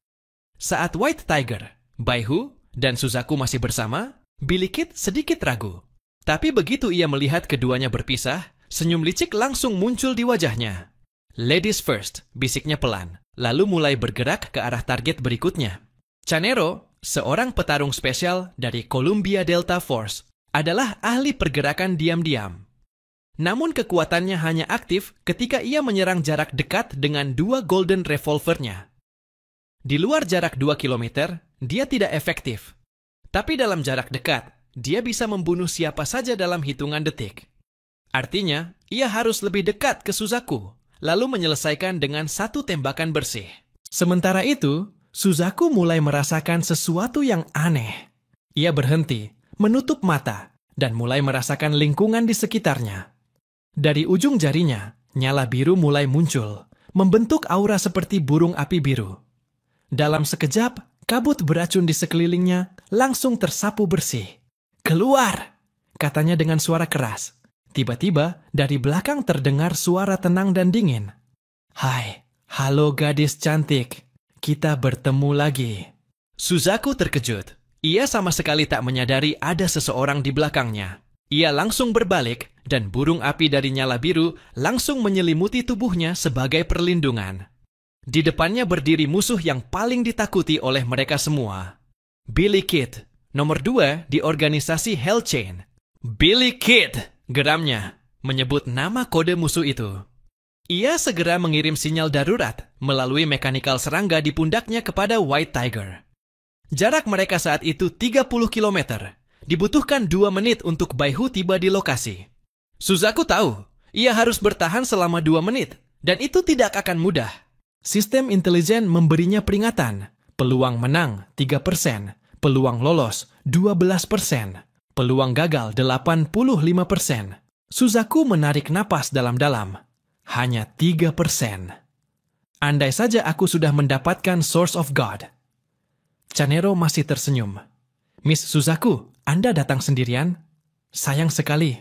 Saat White Tiger, Baihu, dan Suzaku masih bersama, Billy Kid sedikit ragu. Tapi begitu ia melihat keduanya berpisah, senyum licik langsung muncul di wajahnya. Ladies first, bisiknya pelan, lalu mulai bergerak ke arah target berikutnya. Canero, seorang petarung spesial dari Columbia Delta Force, adalah ahli pergerakan diam-diam. Namun kekuatannya hanya aktif ketika ia menyerang jarak dekat dengan 2 golden revolvernya. Di luar jarak 2 km, dia tidak efektif. Tapi dalam jarak dekat, dia bisa membunuh siapa saja dalam hitungan detik. Artinya, ia harus lebih dekat ke Suzaku, lalu menyelesaikan dengan 1 tembakan bersih. Sementara itu, Suzaku mulai merasakan sesuatu yang aneh. Ia berhenti, menutup mata, dan mulai merasakan lingkungan di sekitarnya. Dari ujung jarinya, nyala biru mulai muncul, membentuk aura seperti burung api biru. Dalam sekejap, kabut beracun di sekelilingnya langsung tersapu bersih. "Keluar!" katanya dengan suara keras. Tiba-tiba, dari belakang terdengar suara tenang dan dingin. "Hai, halo gadis cantik, kita bertemu lagi." Suzaku terkejut. Ia sama sekali tak menyadari ada seseorang di belakangnya. Ia langsung berbalik, dan burung api dari nyala biru langsung menyelimuti tubuhnya sebagai perlindungan. Di depannya berdiri musuh yang paling ditakuti oleh mereka semua. Billy Kid, nomor 2 di organisasi Hellchain. "Billy Kid!" geramnya, menyebut nama kode musuh itu. Ia segera mengirim sinyal darurat melalui mekanikal serangga di pundaknya kepada White Tiger. Jarak mereka saat itu 30 km. Dibutuhkan 2 menit untuk Baihu tiba di lokasi. Suzaku tahu, ia harus bertahan selama 2 menit, dan itu tidak akan mudah. Sistem intelijen memberinya peringatan. Peluang menang 3%, peluang lolos 12%, peluang gagal 85%. Suzaku menarik napas dalam-dalam. Hanya 3%. Andai saja aku sudah mendapatkan Source of God. Canero masih tersenyum. "Miss Suzaku, Anda datang sendirian? Sayang sekali.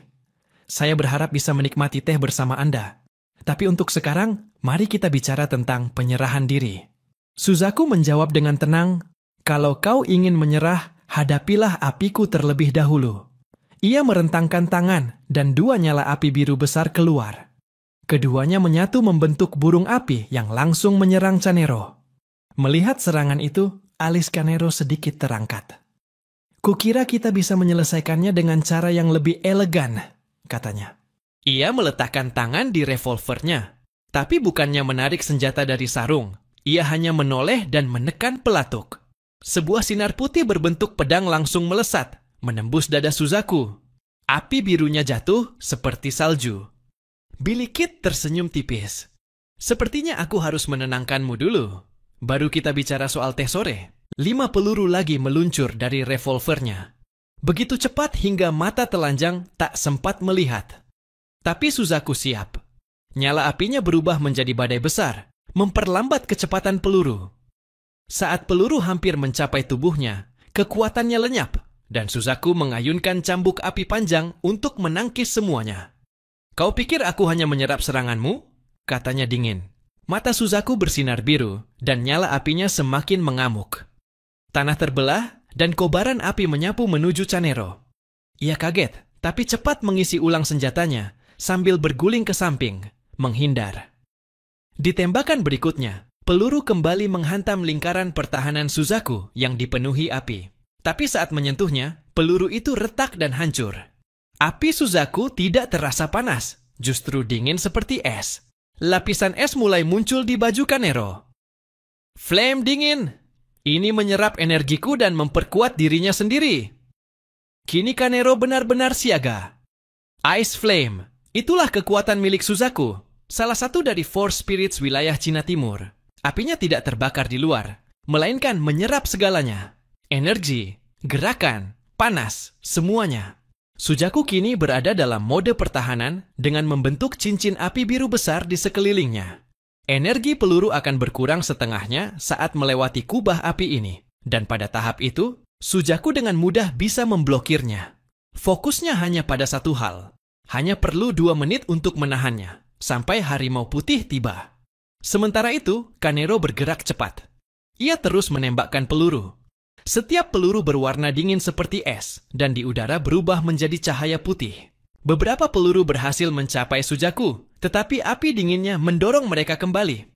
Saya berharap bisa menikmati teh bersama Anda. Tapi untuk sekarang, mari kita bicara tentang penyerahan diri." Suzaku menjawab dengan tenang, "Kalau kau ingin menyerah, hadapilah apiku terlebih dahulu." Ia merentangkan tangan dan dua nyala api biru besar keluar. Keduanya menyatu membentuk burung api yang langsung menyerang Canero. Melihat serangan itu, alis Canero sedikit terangkat. "Kukira kita bisa menyelesaikannya dengan cara yang lebih elegan," katanya. Ia meletakkan tangan di revolvernya, tapi bukannya menarik senjata dari sarung. Ia hanya menoleh dan menekan pelatuk. Sebuah sinar putih berbentuk pedang langsung melesat, menembus dada Suzaku. Api birunya jatuh seperti salju. Billy Kid tersenyum tipis. "Sepertinya aku harus menenangkanmu dulu. Baru kita bicara soal teh sore." 5 peluru lagi meluncur dari revolvernya. Begitu cepat hingga mata telanjang tak sempat melihat. Tapi Suzaku siap. Nyala apinya berubah menjadi badai besar, memperlambat kecepatan peluru. Saat peluru hampir mencapai tubuhnya, kekuatannya lenyap, dan Suzaku mengayunkan cambuk api panjang untuk menangkis semuanya. "Kau pikir aku hanya menyerap seranganmu?" katanya dingin. Mata Suzaku bersinar biru, dan nyala apinya semakin mengamuk. Tanah terbelah, dan kobaran api menyapu menuju Canero. Ia kaget, tapi cepat mengisi ulang senjatanya, sambil berguling ke samping, menghindar. Di tembakan berikutnya, peluru kembali menghantam lingkaran pertahanan Suzaku yang dipenuhi api. Tapi saat menyentuhnya, peluru itu retak dan hancur. Api Suzaku tidak terasa panas, justru dingin seperti es. Lapisan es mulai muncul di baju Canero. "Flame dingin! Ini menyerap energiku dan memperkuat dirinya sendiri." Kini Canero benar-benar siaga. Ice Flame, itulah kekuatan milik Suzaku, salah satu dari Force Spirits wilayah Cina Timur. Apinya tidak terbakar di luar, melainkan menyerap segalanya. Energi, gerakan, panas, semuanya. Suzaku kini berada dalam mode pertahanan dengan membentuk cincin api biru besar di sekelilingnya. Energi peluru akan berkurang setengahnya saat melewati kubah api ini. Dan pada tahap itu, Suzaku dengan mudah bisa memblokirnya. Fokusnya hanya pada satu hal. Hanya perlu 2 menit untuk menahannya, sampai harimau putih tiba. Sementara itu, Canero bergerak cepat. Ia terus menembakkan peluru. Setiap peluru berwarna dingin seperti es, dan di udara berubah menjadi cahaya putih. Beberapa peluru berhasil mencapai Suzaku, tetapi api dinginnya mendorong mereka kembali.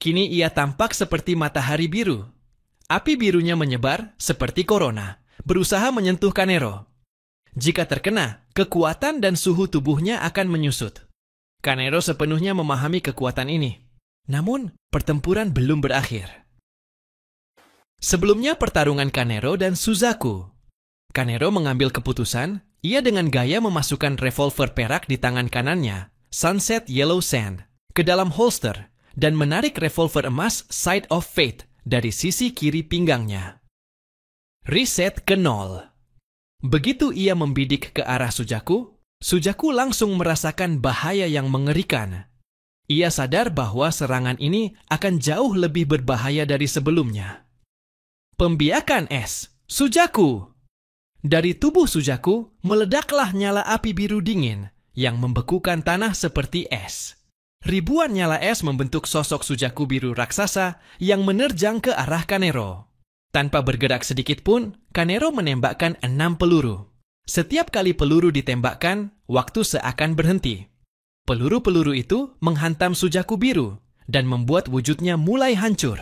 Kini ia tampak seperti matahari biru. Api birunya menyebar seperti korona, berusaha menyentuh Canero. Jika terkena, kekuatan dan suhu tubuhnya akan menyusut. Canero sepenuhnya memahami kekuatan ini. Namun, pertempuran belum berakhir. Sebelumnya pertarungan Canero dan Suzaku. Canero mengambil keputusan, ia dengan gaya memasukkan revolver perak di tangan kanannya, Sunset Yellow Sand, ke dalam holster, dan menarik revolver emas Side of Fate dari sisi kiri pinggangnya. Reset ke 0. Begitu ia membidik ke arah Suzaku, Suzaku langsung merasakan bahaya yang mengerikan. Ia sadar bahwa serangan ini akan jauh lebih berbahaya dari sebelumnya. Pembiakan es, Suzaku! Dari tubuh Suzaku, meledaklah nyala api biru dingin yang membekukan tanah seperti es. Ribuan nyala es membentuk sosok Suzaku biru raksasa yang menerjang ke arah Canero. Tanpa bergerak sedikit pun, Canero menembakkan 6 peluru. Setiap kali peluru ditembakkan, waktu seakan berhenti. Peluru-peluru itu menghantam Suzaku biru dan membuat wujudnya mulai hancur.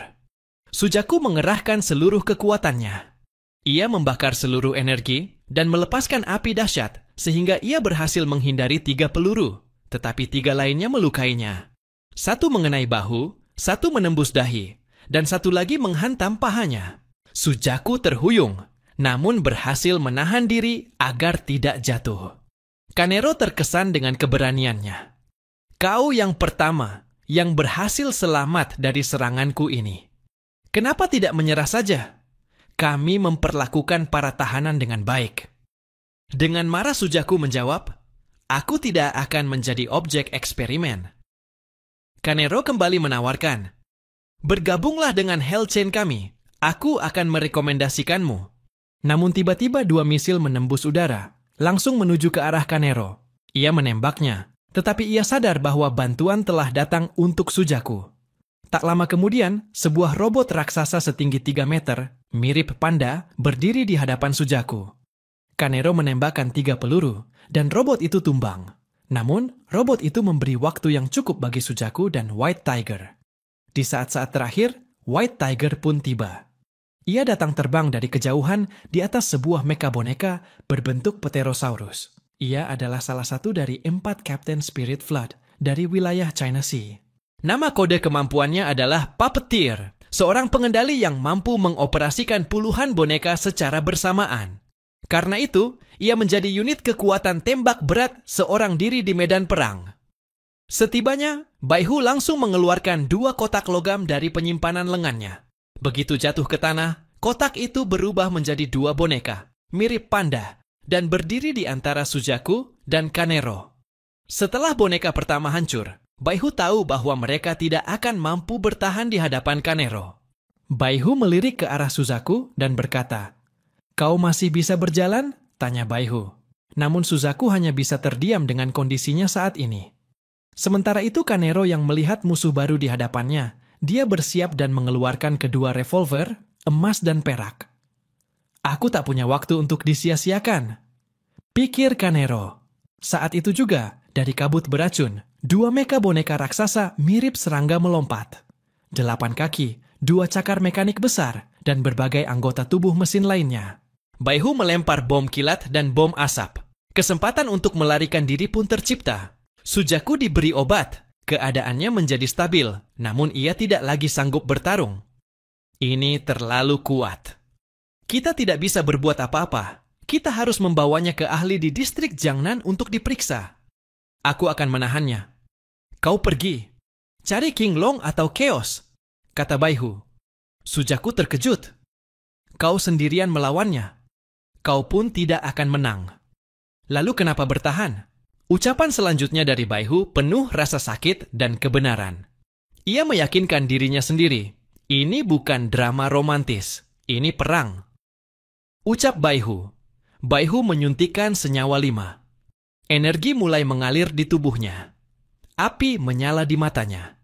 Suzaku mengerahkan seluruh kekuatannya. Ia membakar seluruh energi dan melepaskan api dahsyat sehingga ia berhasil menghindari 3 peluru, tetapi 3 lainnya melukainya. 1 mengenai bahu, 1 menembus dahi, dan 1 lagi menghantam pahanya. Suzaku terhuyung, namun berhasil menahan diri agar tidak jatuh. Canero terkesan dengan keberaniannya. "Kau yang pertama yang berhasil selamat dari seranganku ini. Kenapa tidak menyerah saja? Kami memperlakukan para tahanan dengan baik." Dengan marah Suzaku menjawab, "Aku tidak akan menjadi objek eksperimen." Canero kembali menawarkan, "Bergabunglah dengan Hell Chain kami. Aku akan merekomendasikanmu." Namun tiba-tiba 2 misil menembus udara, langsung menuju ke arah Canero. Ia menembaknya, tetapi ia sadar bahwa bantuan telah datang untuk Suzaku. Tak lama kemudian, sebuah robot raksasa setinggi 3 meter, mirip panda, berdiri di hadapan Suzaku. Kanero menembakkan 3 peluru, dan robot itu tumbang. Namun, robot itu memberi waktu yang cukup bagi Suzaku dan White Tiger. Di saat-saat terakhir, White Tiger pun tiba. Ia datang terbang dari kejauhan di atas sebuah mecha boneka berbentuk Pterosaurus. Ia adalah salah satu dari 4 Captain Spirit Flood dari wilayah China Sea. Nama kode kemampuannya adalah Puppeteer, seorang pengendali yang mampu mengoperasikan puluhan boneka secara bersamaan. Karena itu, ia menjadi unit kekuatan tembak berat seorang diri di medan perang. Setibanya, Baihu langsung mengeluarkan 2 kotak logam dari penyimpanan lengannya. Begitu jatuh ke tanah, kotak itu berubah menjadi 2 boneka, mirip panda, dan berdiri di antara Suzaku dan Kanero. Setelah boneka pertama hancur, Baihu tahu bahwa mereka tidak akan mampu bertahan di hadapan Kanero. Baihu melirik ke arah Suzaku dan berkata, "Kau masih bisa berjalan?" tanya Baihu. Namun Suzaku hanya bisa terdiam dengan kondisinya saat ini. Sementara itu Kanero yang melihat musuh baru di hadapannya, dia bersiap dan mengeluarkan kedua revolver, emas dan perak. "Aku tak punya waktu untuk disia-siakan," pikir Kanero. Saat itu juga, dari kabut beracun, 2 mecha boneka raksasa mirip serangga melompat. 8 kaki, 2 cakar mekanik besar, dan berbagai anggota tubuh mesin lainnya. Baihu melempar bom kilat dan bom asap. Kesempatan untuk melarikan diri pun tercipta. Suzaku diberi obat. Keadaannya menjadi stabil, namun ia tidak lagi sanggup bertarung. Ini terlalu kuat. Kita tidak bisa berbuat apa-apa. Kita harus membawanya ke ahli di distrik Jiangnan untuk diperiksa. Aku akan menahannya. Kau pergi. Cari King Long atau Chaos, kata Baihu. Suzaku terkejut. Kau sendirian melawannya. Kau pun tidak akan menang. Lalu kenapa bertahan? Ucapan selanjutnya dari Baihu penuh rasa sakit dan kebenaran. Ia meyakinkan dirinya sendiri. Ini bukan drama romantis. Ini perang. Ucap Baihu. Baihu menyuntikkan senyawa 5. Energi mulai mengalir di tubuhnya. Api menyala di matanya.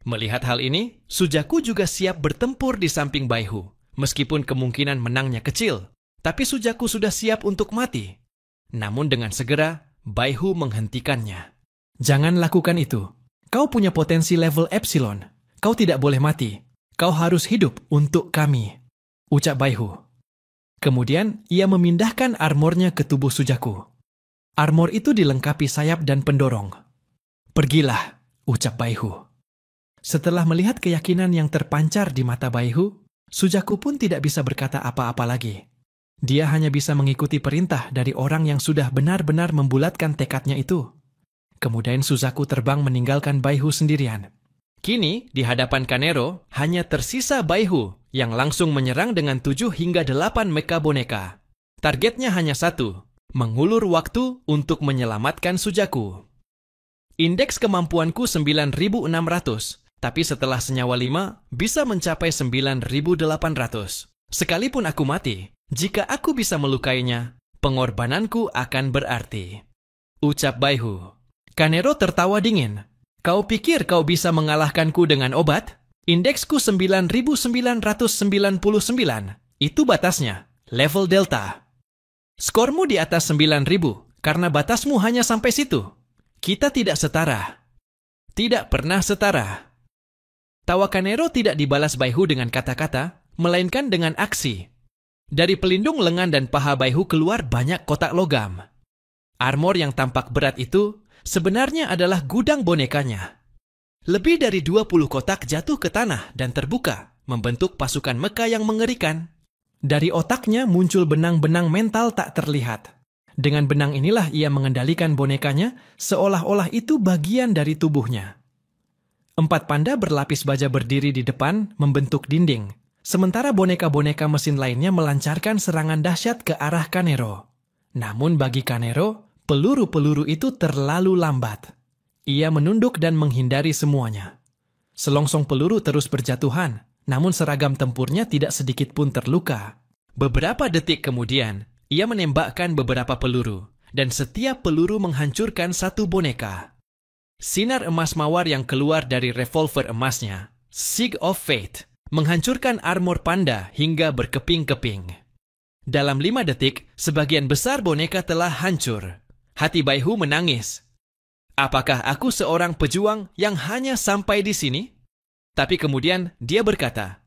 Melihat hal ini, Suzaku juga siap bertempur di samping Baihu. Meskipun kemungkinan menangnya kecil, tapi Suzaku sudah siap untuk mati. Namun dengan segera, Baihu menghentikannya. Jangan lakukan itu. Kau punya potensi level Epsilon. Kau tidak boleh mati. Kau harus hidup untuk kami, ucap Baihu. Kemudian, ia memindahkan armornya ke tubuh Suzaku. Armor itu dilengkapi sayap dan pendorong. Pergilah, ucap Baihu. Setelah melihat keyakinan yang terpancar di mata Baihu, Suzaku pun tidak bisa berkata apa-apa lagi. Dia hanya bisa mengikuti perintah dari orang yang sudah benar-benar membulatkan tekadnya itu. Kemudian Suzaku terbang meninggalkan Baihu sendirian. Kini, di hadapan Kanero, hanya tersisa Baihu yang langsung menyerang dengan 7 hingga 8 mecha boneka. Targetnya hanya 1, mengulur waktu untuk menyelamatkan Suzaku. Indeks kemampuanku 9.600, tapi setelah senyawa 5, bisa mencapai 9.800. Sekalipun aku mati, jika aku bisa melukainya, pengorbananku akan berarti, ucap Baihu. Kanero tertawa dingin. Kau pikir kau bisa mengalahkanku dengan obat? Indeksku 9.999. Itu batasnya, level Delta. Skormu di atas 9.000, karena batasmu hanya sampai situ. Kita tidak setara. Tidak pernah setara. Tawa Kanero tidak dibalas Baihu dengan kata-kata, melainkan dengan aksi. Dari pelindung lengan dan paha Baihu keluar banyak kotak logam. Armor yang tampak berat itu sebenarnya adalah gudang bonekanya. Lebih dari 20 kotak jatuh ke tanah dan terbuka, membentuk pasukan mecha yang mengerikan. Dari otaknya muncul benang-benang mental tak terlihat. Dengan benang inilah ia mengendalikan bonekanya, seolah-olah itu bagian dari tubuhnya. 4 panda berlapis baja berdiri di depan, membentuk dinding. Sementara boneka-boneka mesin lainnya melancarkan serangan dahsyat ke arah Kanero. Namun bagi Kanero, peluru-peluru itu terlalu lambat. Ia menunduk dan menghindari semuanya. Selongsong peluru terus berjatuhan, namun seragam tempurnya tidak sedikit pun terluka. Beberapa detik kemudian, ia menembakkan beberapa peluru, dan setiap peluru menghancurkan satu boneka. Sinar emas mawar yang keluar dari revolver emasnya, Sig of Fate, menghancurkan armor panda hingga berkeping-keping. Dalam 5 detik, sebagian besar boneka telah hancur. Hati Baihu menangis. Apakah aku seorang pejuang yang hanya sampai di sini? Tapi kemudian dia berkata,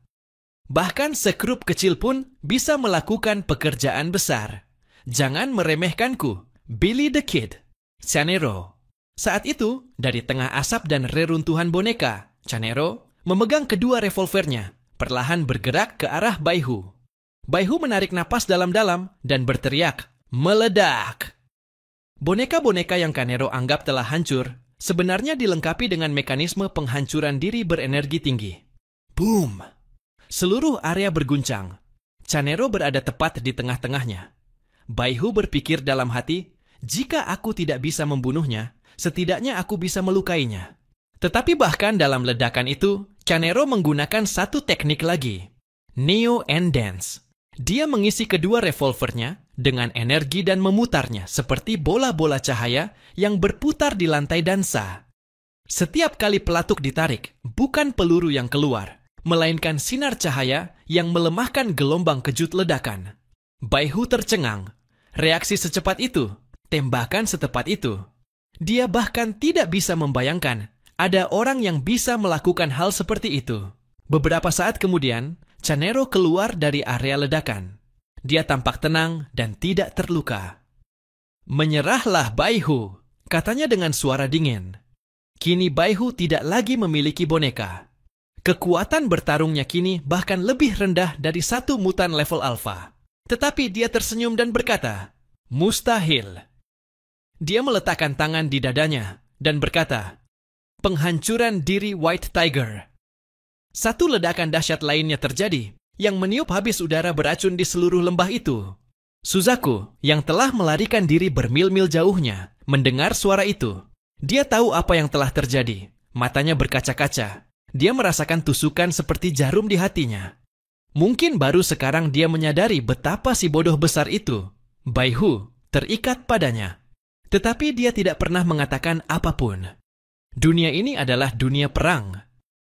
bahkan sekrup kecil pun bisa melakukan pekerjaan besar. Jangan meremehkanku, Billy the Kid. Chanero. Saat itu, dari tengah asap dan reruntuhan boneka, Chanero memegang kedua revolvernya, perlahan bergerak ke arah Baihu. Baihu menarik napas dalam-dalam dan berteriak, meledak! Boneka-boneka yang Chanero anggap telah hancur, sebenarnya dilengkapi dengan mekanisme penghancuran diri berenergi tinggi. Boom! Seluruh area berguncang. Chanero berada tepat di tengah-tengahnya. Baihu berpikir dalam hati, jika aku tidak bisa membunuhnya, setidaknya aku bisa melukainya. Tetapi bahkan dalam ledakan itu, Chanero menggunakan satu teknik lagi. Neo and Dance. Dia mengisi kedua revolvernya dengan energi dan memutarnya seperti bola-bola cahaya yang berputar di lantai dansa. Setiap kali pelatuk ditarik, bukan peluru yang keluar, melainkan sinar cahaya yang melemahkan gelombang kejut ledakan. Baihu tercengang. Reaksi secepat itu, tembakan setepat itu. Dia bahkan tidak bisa membayangkan ada orang yang bisa melakukan hal seperti itu. Beberapa saat kemudian, Chanero keluar dari area ledakan. Dia tampak tenang dan tidak terluka. Menyerahlah Baihu, katanya dengan suara dingin. Kini Baihu tidak lagi memiliki boneka. Kekuatan bertarungnya kini bahkan lebih rendah dari satu mutan level alpha. Tetapi dia tersenyum dan berkata, mustahil. Dia meletakkan tangan di dadanya dan berkata, penghancuran diri White Tiger. Satu ledakan dahsyat lainnya terjadi, yang meniup habis udara beracun di seluruh lembah itu. Suzaku, yang telah melarikan diri bermil-mil jauhnya, mendengar suara itu. Dia tahu apa yang telah terjadi. Matanya berkaca-kaca. Dia merasakan tusukan seperti jarum di hatinya. Mungkin baru sekarang dia menyadari betapa si bodoh besar itu, Baihu, terikat padanya. Tetapi dia tidak pernah mengatakan apapun. Dunia ini adalah dunia perang,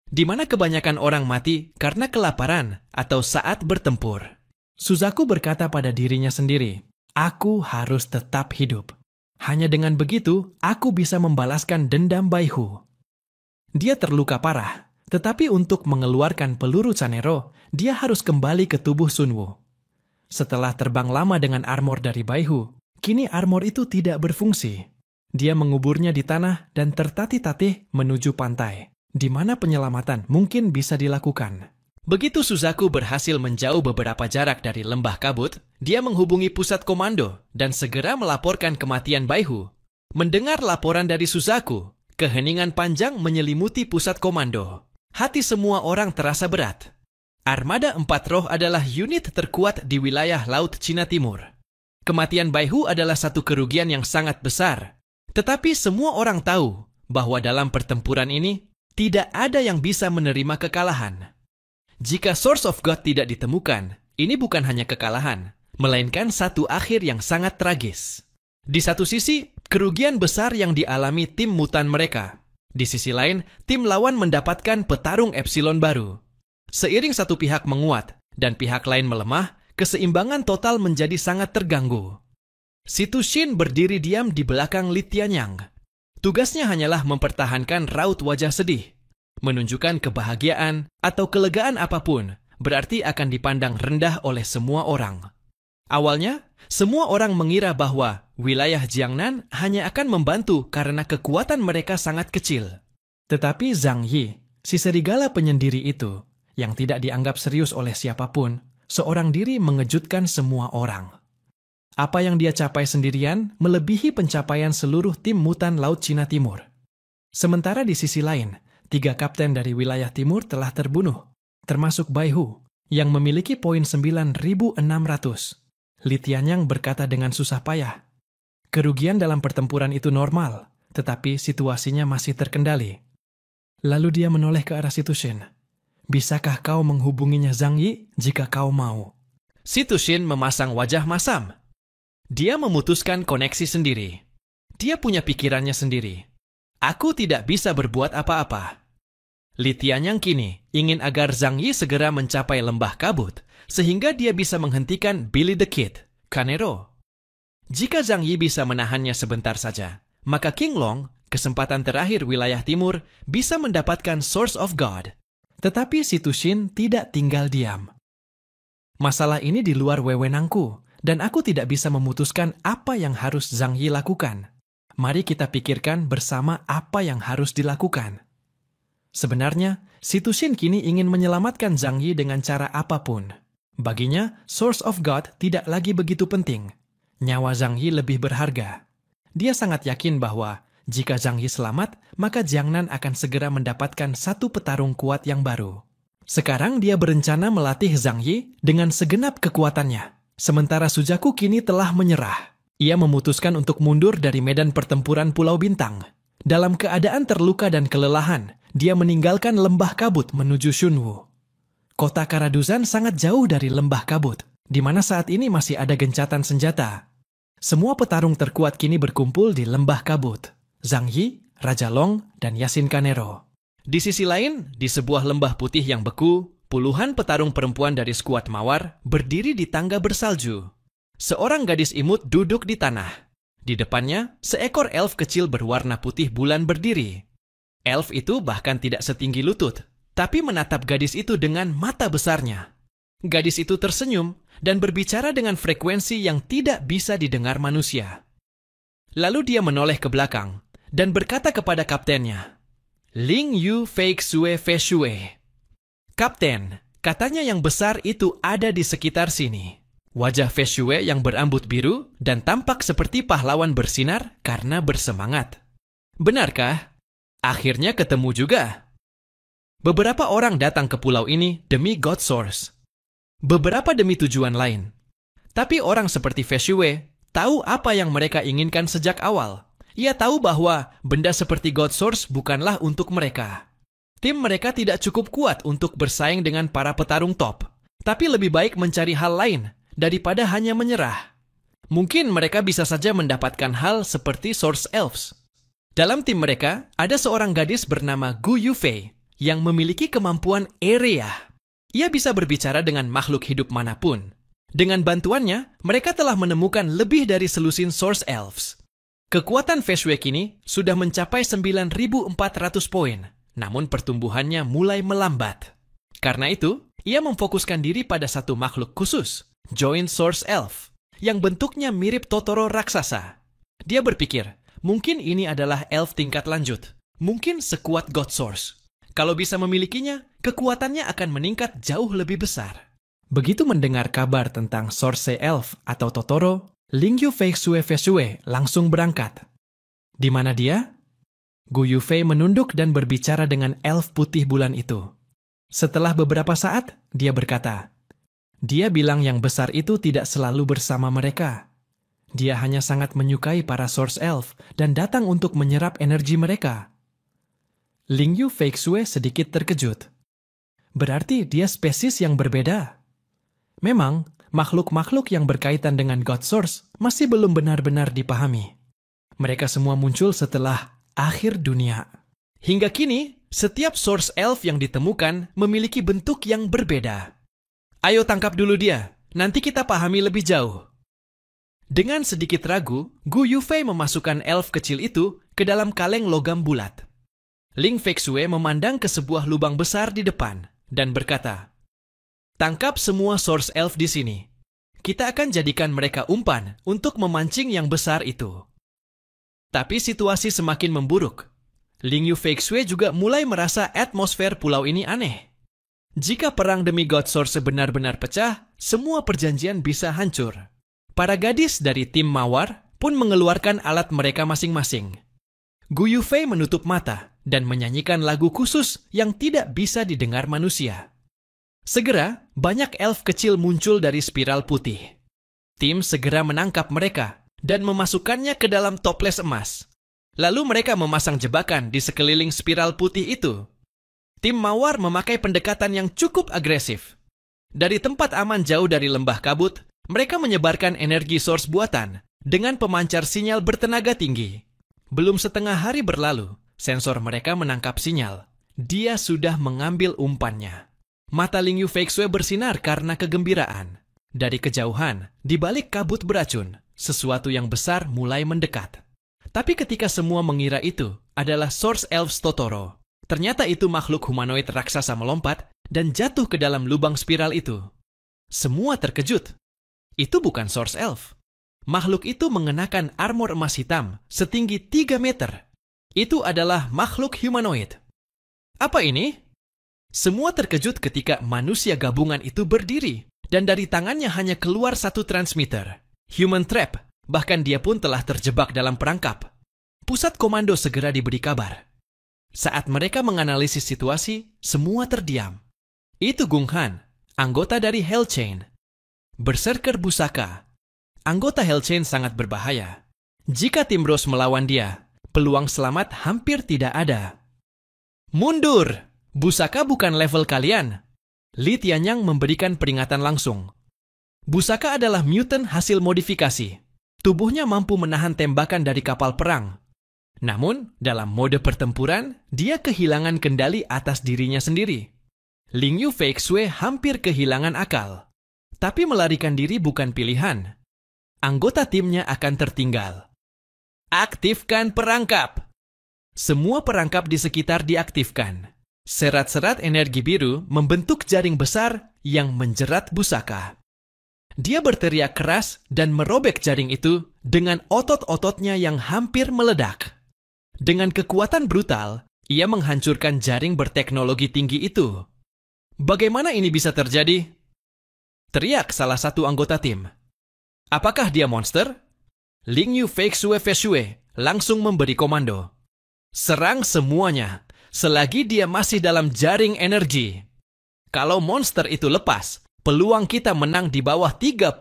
di mana kebanyakan orang mati karena kelaparan atau saat bertempur. Suzaku berkata pada dirinya sendiri, aku harus tetap hidup. Hanya dengan begitu, aku bisa membalaskan dendam Baihu. Dia terluka parah, tetapi untuk mengeluarkan peluru Chanero, dia harus kembali ke tubuh Sunwu. Setelah terbang lama dengan armor dari Baihu, kini armor itu tidak berfungsi. Dia menguburnya di tanah dan tertatih-tatih menuju pantai, di mana penyelamatan mungkin bisa dilakukan. Begitu Suzaku berhasil menjauh beberapa jarak dari lembah kabut, dia menghubungi pusat komando dan segera melaporkan kematian Baihu. Mendengar laporan dari Suzaku, keheningan panjang menyelimuti pusat komando. Hati semua orang terasa berat. Armada 4 Roh adalah unit terkuat di wilayah Laut Cina Timur. Kematian Baihu adalah satu kerugian yang sangat besar. Tetapi semua orang tahu bahwa dalam pertempuran ini, tidak ada yang bisa menerima kekalahan. Jika Source of God tidak ditemukan, ini bukan hanya kekalahan, melainkan satu akhir yang sangat tragis. Di satu sisi, kerugian besar yang dialami tim mutan mereka. Di sisi lain, tim lawan mendapatkan petarung Epsilon baru. Seiring satu pihak menguat dan pihak lain melemah, keseimbangan total menjadi sangat terganggu. Situ Shin berdiri diam di belakang Li Tianyang. Tugasnya hanyalah mempertahankan raut wajah sedih. Menunjukkan kebahagiaan atau kelegaan apapun berarti akan dipandang rendah oleh semua orang. Awalnya, semua orang mengira bahwa wilayah Jiangnan hanya akan membantu karena kekuatan mereka sangat kecil. Tetapi Zhang Yi, si serigala penyendiri itu, yang tidak dianggap serius oleh siapapun, seorang diri mengejutkan semua orang. Apa yang dia capai sendirian melebihi pencapaian seluruh tim mutan Laut Cina Timur. Sementara di sisi lain, 3 kapten dari wilayah timur telah terbunuh, termasuk Baihu, yang memiliki poin 9.600. Li Tianyang berkata dengan susah payah, kerugian dalam pertempuran itu normal, tetapi situasinya masih terkendali. Lalu dia menoleh ke arah Situ Shin. Bisakah kau menghubunginya Zhang Yi jika kau mau? Situ Shin memasang wajah masam. Dia memutuskan koneksi sendiri. Dia punya pikirannya sendiri. Aku tidak bisa berbuat apa-apa. Li Tianyang kini ingin agar Zhang Yi segera mencapai lembah kabut, sehingga dia bisa menghentikan Billy the Kid, Kanero. Jika Zhang Yi bisa menahannya sebentar saja, maka King Long, kesempatan terakhir wilayah timur, bisa mendapatkan Source of God. Tetapi si Tushin tidak tinggal diam. Masalah ini di luar wewenangku, dan aku tidak bisa memutuskan apa yang harus Zhang Yi lakukan. Mari kita pikirkan bersama apa yang harus dilakukan. Sebenarnya, si Tushin kini ingin menyelamatkan Zhang Yi dengan cara apapun. Baginya, Source of God tidak lagi begitu penting. Nyawa Zhang Yi lebih berharga. Dia sangat yakin bahwa jika Zhang Yi selamat, maka Jiangnan akan segera mendapatkan satu petarung kuat yang baru. Sekarang dia berencana melatih Zhang Yi dengan segenap kekuatannya. Sementara Sujaku kini telah menyerah. Ia memutuskan untuk mundur dari medan pertempuran Pulau Bintang. Dalam keadaan terluka dan kelelahan, dia meninggalkan lembah kabut menuju Shunwu. Kota Karaduzan sangat jauh dari lembah kabut, di mana saat ini masih ada gencatan senjata. Semua petarung terkuat kini berkumpul di lembah kabut. Zhang Yi, Raja Long, dan Yasin Kanero. Di sisi lain, di sebuah lembah putih yang beku, puluhan petarung perempuan dari skuad Mawar berdiri di tangga bersalju. Seorang gadis imut duduk di tanah. Di depannya, seekor elf kecil berwarna putih bulan berdiri. Elf itu bahkan tidak setinggi lutut, tapi menatap gadis itu dengan mata besarnya. Gadis itu tersenyum dan berbicara dengan frekuensi yang tidak bisa didengar manusia. Lalu dia menoleh ke belakang dan berkata kepada kaptennya, "Ling Yu Fei Xue Fei Shue." "Kapten, katanya yang besar itu ada di sekitar sini." Wajah Fei Shue yang berambut biru dan tampak seperti pahlawan bersinar karena bersemangat. "Benarkah? Akhirnya ketemu juga." Beberapa orang datang ke pulau ini demi God Source. Beberapa demi tujuan lain. Tapi orang seperti Fei Shue tahu apa yang mereka inginkan sejak awal. Ia tahu bahwa benda seperti God Source bukanlah untuk mereka. Tim mereka tidak cukup kuat untuk bersaing dengan para petarung top. Tapi lebih baik mencari hal lain daripada hanya menyerah. Mungkin mereka bisa saja mendapatkan hal seperti Source Elves. Dalam tim mereka, ada seorang gadis bernama Gu Yufei yang memiliki kemampuan Area. Ia bisa berbicara dengan makhluk hidup manapun. Dengan bantuannya, mereka telah menemukan lebih dari selusin Source Elves. Kekuatan Fei Shue kini sudah mencapai 9.400 poin, namun pertumbuhannya mulai melambat. Karena itu, ia memfokuskan diri pada satu makhluk khusus, Joint Source Elf, yang bentuknya mirip Totoro raksasa. Dia berpikir, mungkin ini adalah elf tingkat lanjut, mungkin sekuat God Source. Kalau bisa memilikinya, kekuatannya akan meningkat jauh lebih besar. Begitu mendengar kabar tentang Source Elf atau Totoro, Ling Yu Fei Xue Fei Shue langsung berangkat. Di mana dia? Gu Yufei menunduk dan berbicara dengan elf putih bulan itu. Setelah beberapa saat, dia berkata, dia bilang yang besar itu tidak selalu bersama mereka. Dia hanya sangat menyukai para Source Elf dan datang untuk menyerap energi mereka. Ling Yu Fei Xue sedikit terkejut. Berarti dia spesies yang berbeda. Memang, makhluk-makhluk yang berkaitan dengan God Source masih belum benar-benar dipahami. Mereka semua muncul setelah akhir dunia. Hingga kini, setiap Source Elf yang ditemukan memiliki bentuk yang berbeda. Ayo tangkap dulu dia, nanti kita pahami lebih jauh. Dengan sedikit ragu, Gu Yufei memasukkan elf kecil itu ke dalam kaleng logam bulat. Ling Fei Xue memandang ke sebuah lubang besar di depan dan berkata, "Tangkap semua Source Elf di sini. Kita akan jadikan mereka umpan untuk memancing yang besar itu." Tapi situasi semakin memburuk. Ling Yu Fei Xue juga mulai merasa atmosfer pulau ini aneh. Jika perang demi God Source benar-benar pecah, semua perjanjian bisa hancur. Para gadis dari tim Mawar pun mengeluarkan alat mereka masing-masing. Gu Yufei menutup mata dan menyanyikan lagu khusus yang tidak bisa didengar manusia. Segera, banyak elf kecil muncul dari spiral putih. Tim segera menangkap mereka dan memasukkannya ke dalam toples emas. Lalu mereka memasang jebakan di sekeliling spiral putih itu. Tim Mawar memakai pendekatan yang cukup agresif. Dari tempat aman jauh dari lembah kabut, mereka menyebarkan energi source buatan dengan pemancar sinyal bertenaga tinggi. Belum setengah hari berlalu, sensor mereka menangkap sinyal. Dia sudah mengambil umpannya. Mata Ling Yu Feixue bersinar karena kegembiraan. Dari kejauhan, di balik kabut beracun, sesuatu yang besar mulai mendekat. Tapi ketika semua mengira itu adalah Source Elves Totoro, ternyata itu makhluk humanoid raksasa melompat dan jatuh ke dalam lubang spiral itu. Semua terkejut. Itu bukan Source Elf. Makhluk itu mengenakan armor emas hitam setinggi 3 meter. Itu adalah makhluk humanoid. Apa ini? Semua terkejut ketika manusia gabungan itu berdiri, dan dari tangannya hanya keluar satu transmitter, Human Trap, bahkan dia pun telah terjebak dalam perangkap. Pusat komando segera diberi kabar. Saat mereka menganalisis situasi, semua terdiam. Itu Gung Han, anggota dari Hell Chain. Berserker Busaka. Anggota Hell Chain sangat berbahaya. Jika tim Rose melawan dia, peluang selamat hampir tidak ada. Mundur! Busaka bukan level kalian. Li Tianyang memberikan peringatan langsung. Busaka adalah mutant hasil modifikasi. Tubuhnya mampu menahan tembakan dari kapal perang. Namun, dalam mode pertempuran, dia kehilangan kendali atas dirinya sendiri. Ling Yu Feixue hampir kehilangan akal. Tapi melarikan diri bukan pilihan. Anggota timnya akan tertinggal. Aktifkan perangkap! Semua perangkap di sekitar diaktifkan. Serat-serat energi biru membentuk jaring besar yang menjerat Busaka. Dia berteriak keras dan merobek jaring itu dengan otot-ototnya yang hampir meledak. Dengan kekuatan brutal, ia menghancurkan jaring berteknologi tinggi itu. Bagaimana ini bisa terjadi? Teriak salah satu anggota tim. Apakah dia monster? Ling Yu Feixue langsung memberi komando. Serang semuanya, selagi dia masih dalam jaring energi. Kalau monster itu lepas, peluang kita menang di bawah 30%.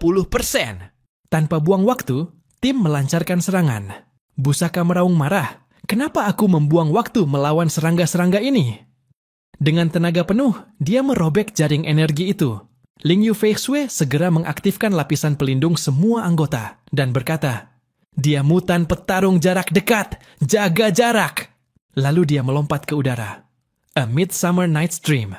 Tanpa buang waktu, tim melancarkan serangan. Busaka meraung marah. Kenapa aku membuang waktu melawan serangga-serangga ini? Dengan tenaga penuh, dia merobek jaring energi itu. Ling Yu Feixue segera mengaktifkan lapisan pelindung semua anggota dan berkata, "Dia mutan petarung jarak dekat, jaga jarak." Lalu dia melompat ke udara. A Midsummer Night's Dream.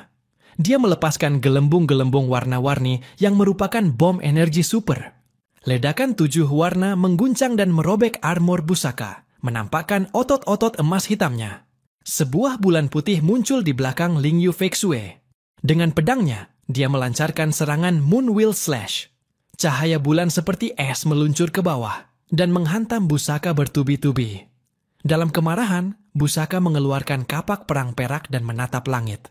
Dia melepaskan gelembung-gelembung warna-warni yang merupakan bom energi super. Ledakan 7 warna mengguncang dan merobek armor Busaka, menampakkan otot-otot emas hitamnya. Sebuah bulan putih muncul di belakang Ling Yu Feixue. Dengan pedangnya, dia melancarkan serangan Moonwheel Slash. Cahaya bulan seperti es meluncur ke bawah dan menghantam Busaka bertubi-tubi. Dalam kemarahan, Busaka mengeluarkan kapak perang perak dan menatap langit.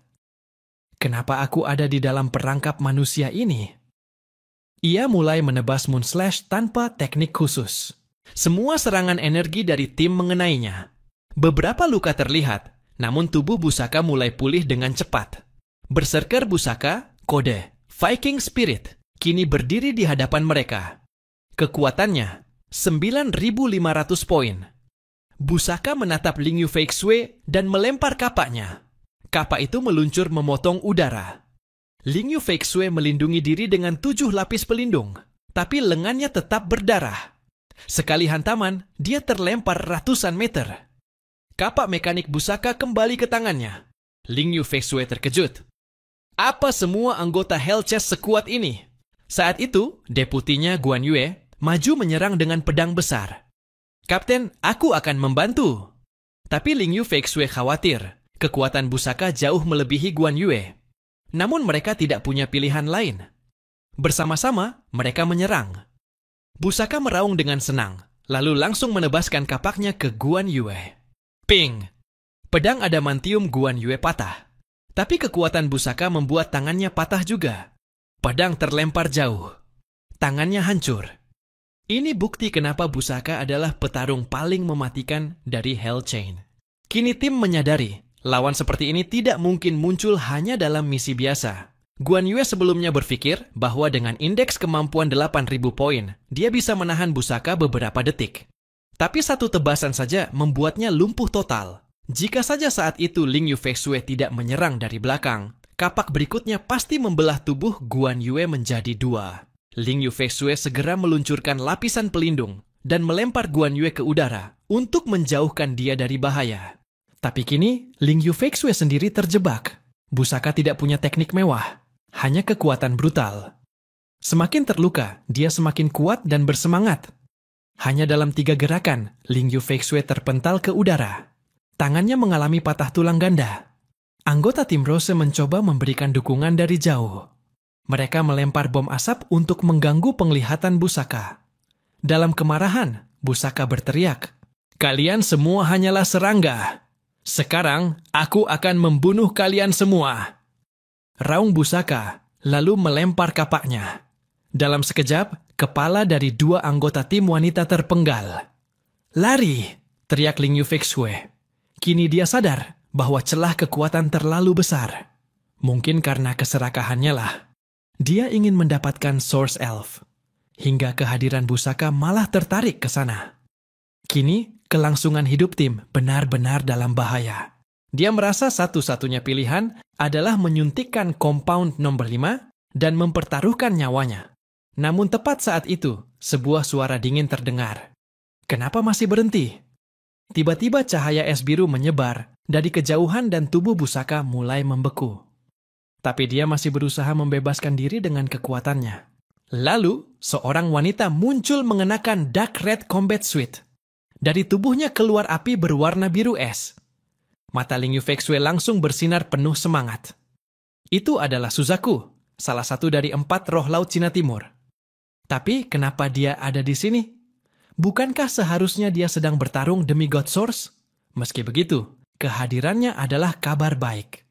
Kenapa aku ada di dalam perangkap manusia ini? Ia mulai menebas Moon Slash tanpa teknik khusus. Semua serangan energi dari tim mengenainya. Beberapa luka terlihat, namun tubuh Busaka mulai pulih dengan cepat. Berserker Busaka, kode Viking Spirit, kini berdiri di hadapan mereka. Kekuatannya, 9.500 poin. Busaka menatap Ling Yu Feixue dan melempar kapaknya. Kapak itu meluncur memotong udara. Ling Yu Feixue melindungi diri dengan 7 lapis pelindung, tapi lengannya tetap berdarah. Sekali hantaman, dia terlempar ratusan meter. Kapak mekanik Busaka kembali ke tangannya. Ling Yu Feixue terkejut. Apa semua anggota Hell Chest sekuat ini? Saat itu, deputinya Guan Yue maju menyerang dengan pedang besar. Kapten, aku akan membantu. Tapi Ling Yu Feixue khawatir. Kekuatan Busaka jauh melebihi Guan Yue. Namun mereka tidak punya pilihan lain. Bersama-sama, mereka menyerang. Busaka meraung dengan senang, lalu langsung menebaskan kapaknya ke Guan Yue. Ping! Pedang adamantium Guan Yue patah. Tapi kekuatan Busaka membuat tangannya patah juga. Pedang terlempar jauh. Tangannya hancur. Ini bukti kenapa Busaka adalah petarung paling mematikan dari Hell Chain. Kini tim menyadari, lawan seperti ini tidak mungkin muncul hanya dalam misi biasa. Guan Yue sebelumnya berpikir bahwa dengan indeks kemampuan 8.000 poin, dia bisa menahan Busaka beberapa detik. Tapi satu tebasan saja membuatnya lumpuh total. Jika saja saat itu Ling Yu Feixue tidak menyerang dari belakang, kapak berikutnya pasti membelah tubuh Guan Yue menjadi 2. Ling Yu Feixue segera meluncurkan lapisan pelindung dan melempar Guan Yue ke udara untuk menjauhkan dia dari bahaya. Tapi kini, Ling Yufeixue sendiri terjebak. Busaka tidak punya teknik mewah, hanya kekuatan brutal. Semakin terluka, dia semakin kuat dan bersemangat. Hanya dalam 3 gerakan, Ling Yufeixue terpental ke udara. Tangannya mengalami patah tulang ganda. Anggota tim Rose mencoba memberikan dukungan dari jauh. Mereka melempar bom asap untuk mengganggu penglihatan Busaka. Dalam kemarahan, Busaka berteriak, "Kalian semua hanyalah serangga. Sekarang, aku akan membunuh kalian semua." Raung Busaka lalu melempar kapaknya. Dalam sekejap, kepala dari 2 anggota tim wanita terpenggal. "Lari!" teriak Ling Yufeixue. Kini dia sadar bahwa celah kekuatan terlalu besar. Mungkin karena keserakahannya lah. Dia ingin mendapatkan Source Elf. Hingga kehadiran Busaka malah tertarik ke sana. Kini, kelangsungan hidup tim benar-benar dalam bahaya. Dia merasa satu-satunya pilihan adalah menyuntikkan compound nomor 5 dan mempertaruhkan nyawanya. Namun tepat saat itu, sebuah suara dingin terdengar. Kenapa masih berhenti? Tiba-tiba cahaya es biru menyebar dari kejauhan dan tubuh Busaka mulai membeku. Tapi dia masih berusaha membebaskan diri dengan kekuatannya. Lalu, seorang wanita muncul mengenakan Dark Red Combat Suit. Dari tubuhnya keluar api berwarna biru es. Mata Ling Yufeixue langsung bersinar penuh semangat. Itu adalah Suzaku, salah satu dari 4 roh laut Cina Timur. Tapi kenapa dia ada di sini? Bukankah seharusnya dia sedang bertarung demi God Source? Meski begitu, kehadirannya adalah kabar baik.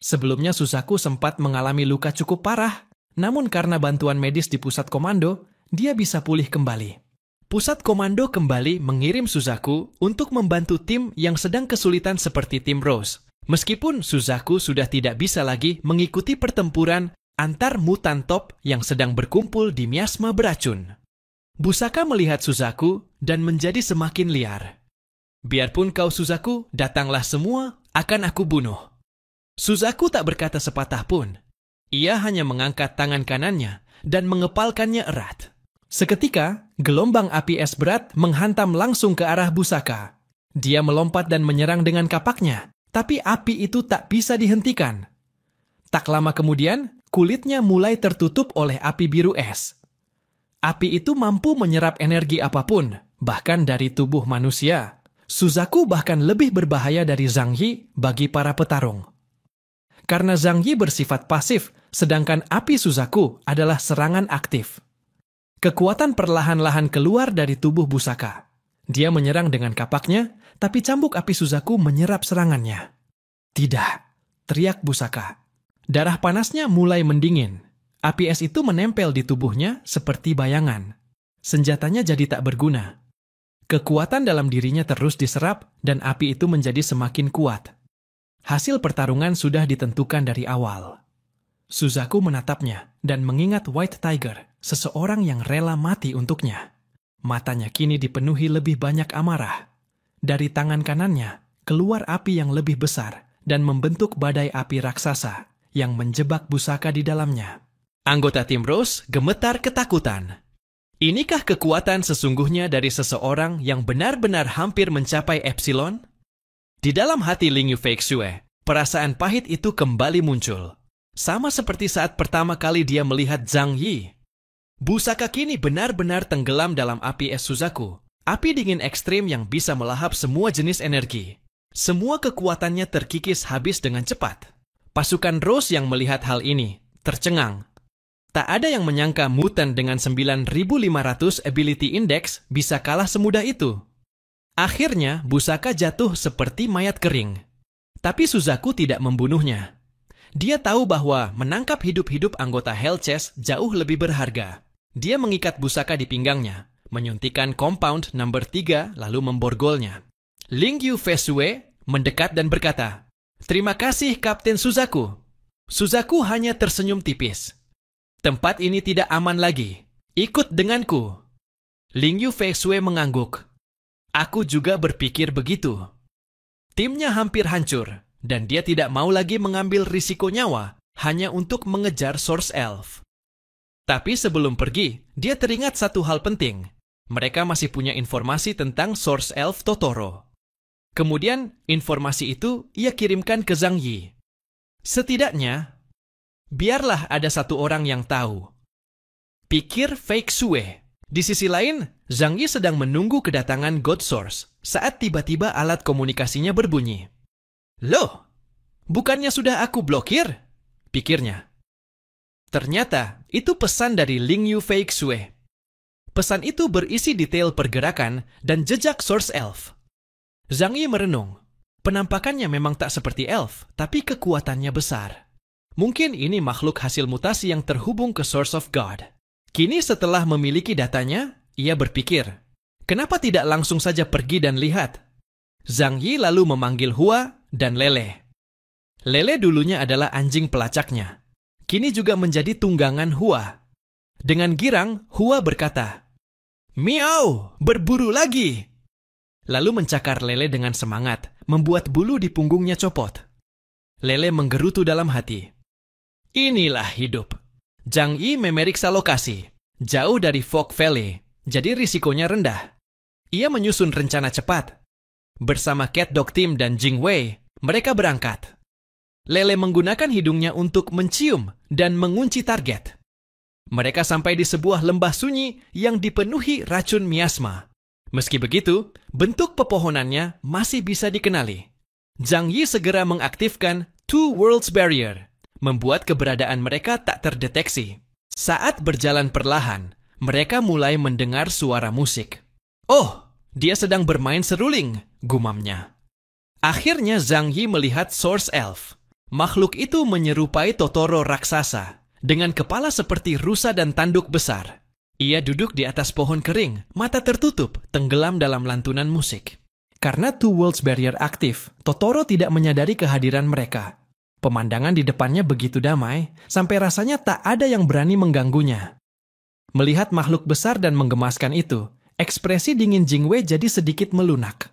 Sebelumnya Suzaku sempat mengalami luka cukup parah, namun karena bantuan medis di pusat komando, dia bisa pulih kembali. Pusat komando kembali mengirim Suzaku untuk membantu tim yang sedang kesulitan seperti tim Rose. Meskipun Suzaku sudah tidak bisa lagi mengikuti pertempuran antar mutan top yang sedang berkumpul di miasma beracun. Busaka melihat Suzaku dan menjadi semakin liar. "Biarpun kau Suzaku, datanglah semua, akan aku bunuh." Suzaku tak berkata sepatah pun. Ia hanya mengangkat tangan kanannya dan mengepalkannya erat. Seketika, gelombang api es berat menghantam langsung ke arah Busaka. Dia melompat dan menyerang dengan kapaknya, tapi api itu tak bisa dihentikan. Tak lama kemudian, kulitnya mulai tertutup oleh api biru es. Api itu mampu menyerap energi apapun, bahkan dari tubuh manusia. Suzaku bahkan lebih berbahaya dari Zhang Yi bagi para petarung. Karena Zhang Yi bersifat pasif, sedangkan api Suzaku adalah serangan aktif. Kekuatan perlahan-lahan keluar dari tubuh Busaka. Dia menyerang dengan kapaknya, tapi cambuk api Suzaku menyerap serangannya. "Tidak!" teriak Busaka. Darah panasnya mulai mendingin. Api es itu menempel di tubuhnya seperti bayangan. Senjatanya jadi tak berguna. Kekuatan dalam dirinya terus diserap dan api itu menjadi semakin kuat. Hasil pertarungan sudah ditentukan dari awal. Suzaku menatapnya dan mengingat White Tiger, seseorang yang rela mati untuknya. Matanya kini dipenuhi lebih banyak amarah. Dari tangan kanannya, keluar api yang lebih besar dan membentuk badai api raksasa yang menjebak Busaka di dalamnya. Anggota tim Rose gemetar ketakutan. Inikah kekuatan sesungguhnya dari seseorang yang benar-benar hampir mencapai Epsilon? Di dalam hati Ling Yufeixue, perasaan pahit itu kembali muncul. Sama seperti saat pertama kali dia melihat Zhang Yi. Busaka kini benar-benar tenggelam dalam api es Suzaku. Api dingin ekstrim yang bisa melahap semua jenis energi. Semua kekuatannya terkikis habis dengan cepat. Pasukan Rose yang melihat hal ini tercengang. Tak ada yang menyangka mutan dengan 9.500 ability index bisa kalah semudah itu. Akhirnya, Busaka jatuh seperti mayat kering. Tapi Suzaku tidak membunuhnya. Dia tahu bahwa menangkap hidup-hidup anggota Hellchase jauh lebih berharga. Dia mengikat Busaka di pinggangnya, menyuntikkan compound nomor 3 lalu memborgolnya. Ling Yufeixue mendekat dan berkata, "Terima kasih Kapten Suzaku." Suzaku hanya tersenyum tipis. "Tempat ini tidak aman lagi. Ikut denganku." Ling Yufeixue mengangguk. "Aku juga berpikir begitu." Timnya hampir hancur, dan dia tidak mau lagi mengambil risiko nyawa hanya untuk mengejar Source Elf. Tapi sebelum pergi, dia teringat satu hal penting. Mereka masih punya informasi tentang Source Elf Totoro. Kemudian, informasi itu ia kirimkan ke Zhang Yi. Setidaknya, biarlah ada satu orang yang tahu. Pikir Fei Xue. Di sisi lain, Zhang Yi sedang menunggu kedatangan God Source saat tiba-tiba alat komunikasinya berbunyi. Loh, bukannya sudah aku blokir? Pikirnya. Ternyata, itu pesan dari Ling Yu Fei Xue. Pesan itu berisi detail pergerakan dan jejak Source Elf. Zhang Yi merenung. Penampakannya memang tak seperti elf, tapi kekuatannya besar. Mungkin ini makhluk hasil mutasi yang terhubung ke Source of God. Kini setelah memiliki datanya, ia berpikir, kenapa tidak langsung saja pergi dan lihat? Zhang Yi lalu memanggil Hua dan Lele. Lele dulunya adalah anjing pelacaknya. Kini juga menjadi tunggangan Hua. Dengan girang, Hua berkata, "Miau, berburu lagi!" Lalu mencakar Lele dengan semangat, membuat bulu di punggungnya copot. Lele menggerutu dalam hati. Inilah hidup. Zhang Yi memeriksa lokasi, jauh dari Fog Valley, jadi risikonya rendah. Ia menyusun rencana cepat. Bersama Cat Dog Team dan Jing Wei, mereka berangkat. Lele menggunakan hidungnya untuk mencium dan mengunci target. Mereka sampai di sebuah lembah sunyi yang dipenuhi racun miasma. Meski begitu, bentuk pepohonannya masih bisa dikenali. Zhang Yi segera mengaktifkan Two Worlds Barrier, membuat keberadaan mereka tak terdeteksi. Saat berjalan perlahan, mereka mulai mendengar suara musik. Oh, dia sedang bermain seruling, gumamnya. Akhirnya Zhang Yi melihat Source Elf. Makhluk itu menyerupai Totoro raksasa, dengan kepala seperti rusa dan tanduk besar. Ia duduk di atas pohon kering, mata tertutup, tenggelam dalam lantunan musik. Karena Two Worlds Barrier aktif, Totoro tidak menyadari kehadiran mereka. Pemandangan di depannya begitu damai, sampai rasanya tak ada yang berani mengganggunya. Melihat makhluk besar dan menggemaskan itu, ekspresi dingin Jing Wei jadi sedikit melunak.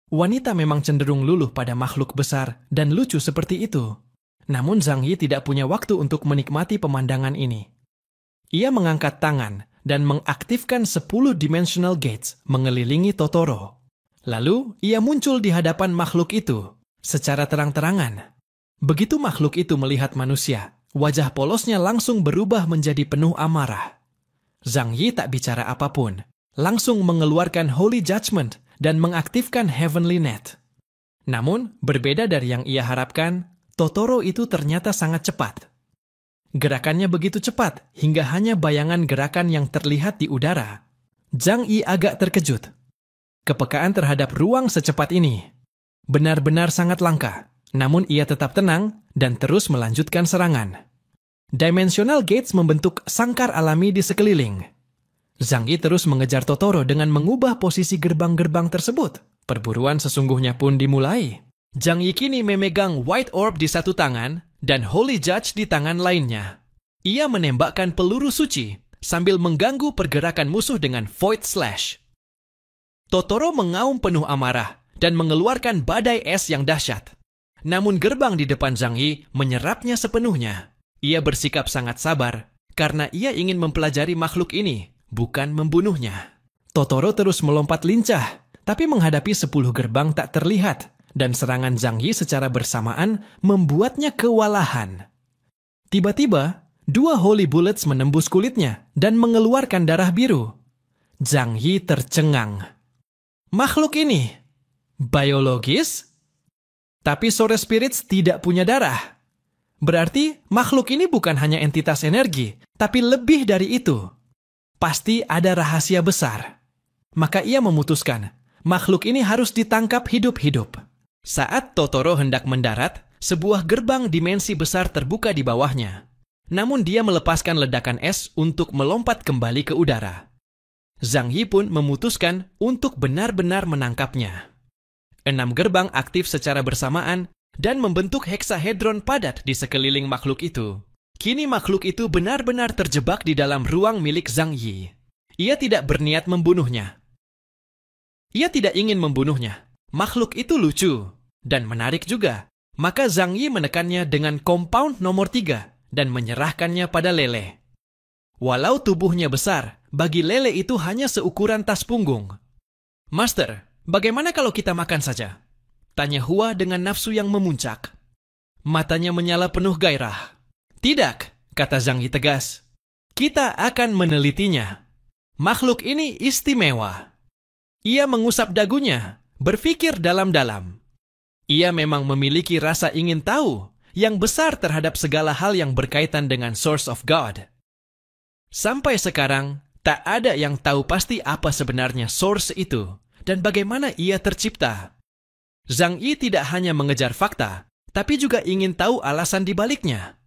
Wanita memang cenderung luluh pada makhluk besar dan lucu seperti itu. Namun Zhang Yi tidak punya waktu untuk menikmati pemandangan ini. Ia mengangkat tangan dan mengaktifkan 10 Dimensional Gates mengelilingi Totoro. Lalu, ia muncul di hadapan makhluk itu, secara terang-terangan. Begitu makhluk itu melihat manusia, wajah polosnya langsung berubah menjadi penuh amarah. Zhang Yi tak bicara apapun, langsung mengeluarkan Holy Judgment dan mengaktifkan Heavenly Net. Namun, berbeda dari yang ia harapkan, Totoro itu ternyata sangat cepat. Gerakannya begitu cepat, hingga hanya bayangan gerakan yang terlihat di udara. Zhang Yi agak terkejut. Kepekaan terhadap ruang secepat ini benar-benar sangat langka, namun ia tetap tenang dan terus melanjutkan serangan. Dimensional Gates membentuk sangkar alami di sekeliling. Zhang Yi terus mengejar Totoro dengan mengubah posisi gerbang-gerbang tersebut. Perburuan sesungguhnya pun dimulai. Zhang Yi kini memegang White Orb di satu tangan dan Holy Judge di tangan lainnya. Ia menembakkan peluru suci sambil mengganggu pergerakan musuh dengan Void Slash. Totoro mengaum penuh amarah dan mengeluarkan badai es yang dahsyat. Namun gerbang di depan Zhang Yi menyerapnya sepenuhnya. Ia bersikap sangat sabar karena ia ingin mempelajari makhluk ini, bukan membunuhnya. Totoro terus melompat lincah, tapi menghadapi 10 gerbang tak terlihat, dan serangan Zhang Yi secara bersamaan membuatnya kewalahan. Tiba-tiba, 2 Holy Bullets menembus kulitnya dan mengeluarkan darah biru. Zhang Yi tercengang. Makhluk ini biologis? Tapi Source Spirits tidak punya darah. Berarti makhluk ini bukan hanya entitas energi, tapi lebih dari itu. Pasti ada rahasia besar. Maka ia memutuskan, makhluk ini harus ditangkap hidup-hidup. Saat Totoro hendak mendarat, sebuah gerbang dimensi besar terbuka di bawahnya. Namun dia melepaskan ledakan es untuk melompat kembali ke udara. Zhang Yi pun memutuskan untuk benar-benar menangkapnya. 6 gerbang aktif secara bersamaan dan membentuk heksahedron padat di sekeliling makhluk itu. Kini makhluk itu benar-benar terjebak di dalam ruang milik Zhang Yi. Ia tidak berniat membunuhnya. Ia tidak ingin membunuhnya. Makhluk itu lucu dan menarik juga. Maka Zhang Yi menekannya dengan compound nomor 3 dan menyerahkannya pada Lele. Walau tubuhnya besar, bagi Lele itu hanya seukuran tas punggung. Master, bagaimana kalau kita makan saja? Tanya Hua dengan nafsu yang memuncak. Matanya menyala penuh gairah. Tidak, kata Zhang Yi tegas. Kita akan menelitinya. Makhluk ini istimewa. Ia mengusap dagunya, berpikir dalam-dalam. Ia memang memiliki rasa ingin tahu yang besar terhadap segala hal yang berkaitan dengan Source of God. Sampai sekarang, tak ada yang tahu pasti apa sebenarnya Source itu dan bagaimana ia tercipta. Zhang Yi tidak hanya mengejar fakta, tapi juga ingin tahu alasan di baliknya.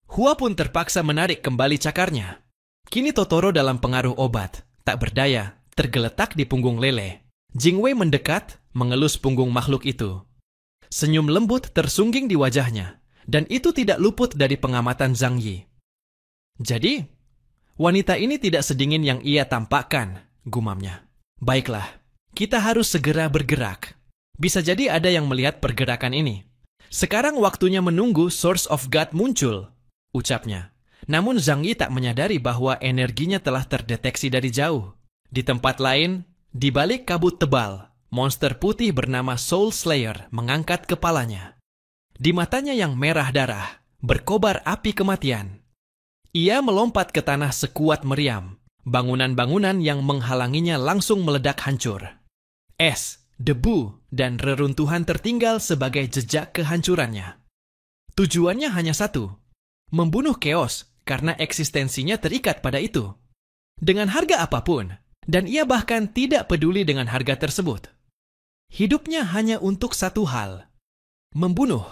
Hua pun terpaksa menarik kembali cakarnya. Kini Totoro dalam pengaruh obat, tak berdaya, tergeletak di punggung Lele. Jingwei mendekat, mengelus punggung makhluk itu. Senyum lembut tersungging di wajahnya, dan itu tidak luput dari pengamatan Zhang Yi. Jadi, wanita ini tidak sedingin yang ia tampakkan, gumamnya. Baiklah, kita harus segera bergerak. Bisa jadi ada yang melihat pergerakan ini. Sekarang waktunya menunggu Source of God muncul, ucapnya. Namun Zhang Yi tak menyadari bahwa energinya telah terdeteksi dari jauh. Di tempat lain, di balik kabut tebal, monster putih bernama Soul Slayer mengangkat kepalanya. Di matanya yang merah darah, berkobar api kematian. Ia melompat ke tanah sekuat meriam. Bangunan-bangunan yang menghalanginya langsung meledak hancur. Es, debu, dan reruntuhan tertinggal sebagai jejak kehancurannya. Tujuannya hanya satu, membunuh Chaos karena eksistensinya terikat pada itu. Dengan harga apapun, dan ia bahkan tidak peduli dengan harga tersebut. Hidupnya hanya untuk satu hal, membunuh.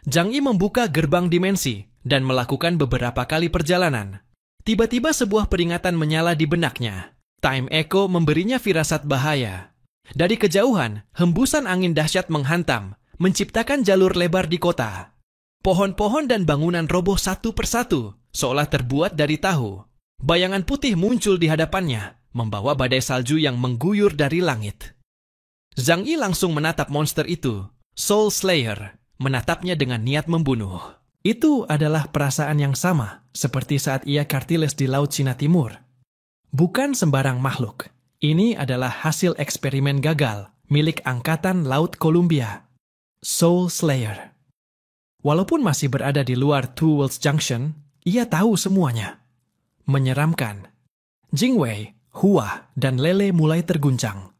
Zhang Yi membuka gerbang dimensi dan melakukan beberapa kali perjalanan. Tiba-tiba sebuah peringatan menyala di benaknya. Time Echo memberinya firasat bahaya. Dari kejauhan, hembusan angin dahsyat menghantam, menciptakan jalur lebar di kota. Pohon-pohon dan bangunan roboh satu persatu, seolah terbuat dari tahu. Bayangan putih muncul di hadapannya, membawa badai salju yang mengguyur dari langit. Zhang Yi langsung menatap monster itu, Soul Slayer, menatapnya dengan niat membunuh. Itu adalah perasaan yang sama, seperti saat ia Kartiles di Laut Cina Timur. Bukan sembarang makhluk. Ini adalah hasil eksperimen gagal milik Angkatan Laut Columbia, Soul Slayer. Walaupun masih berada di luar Two Worlds Junction, ia tahu semuanya. Menyeramkan. Jingwei, Hua, dan Lele mulai terguncang.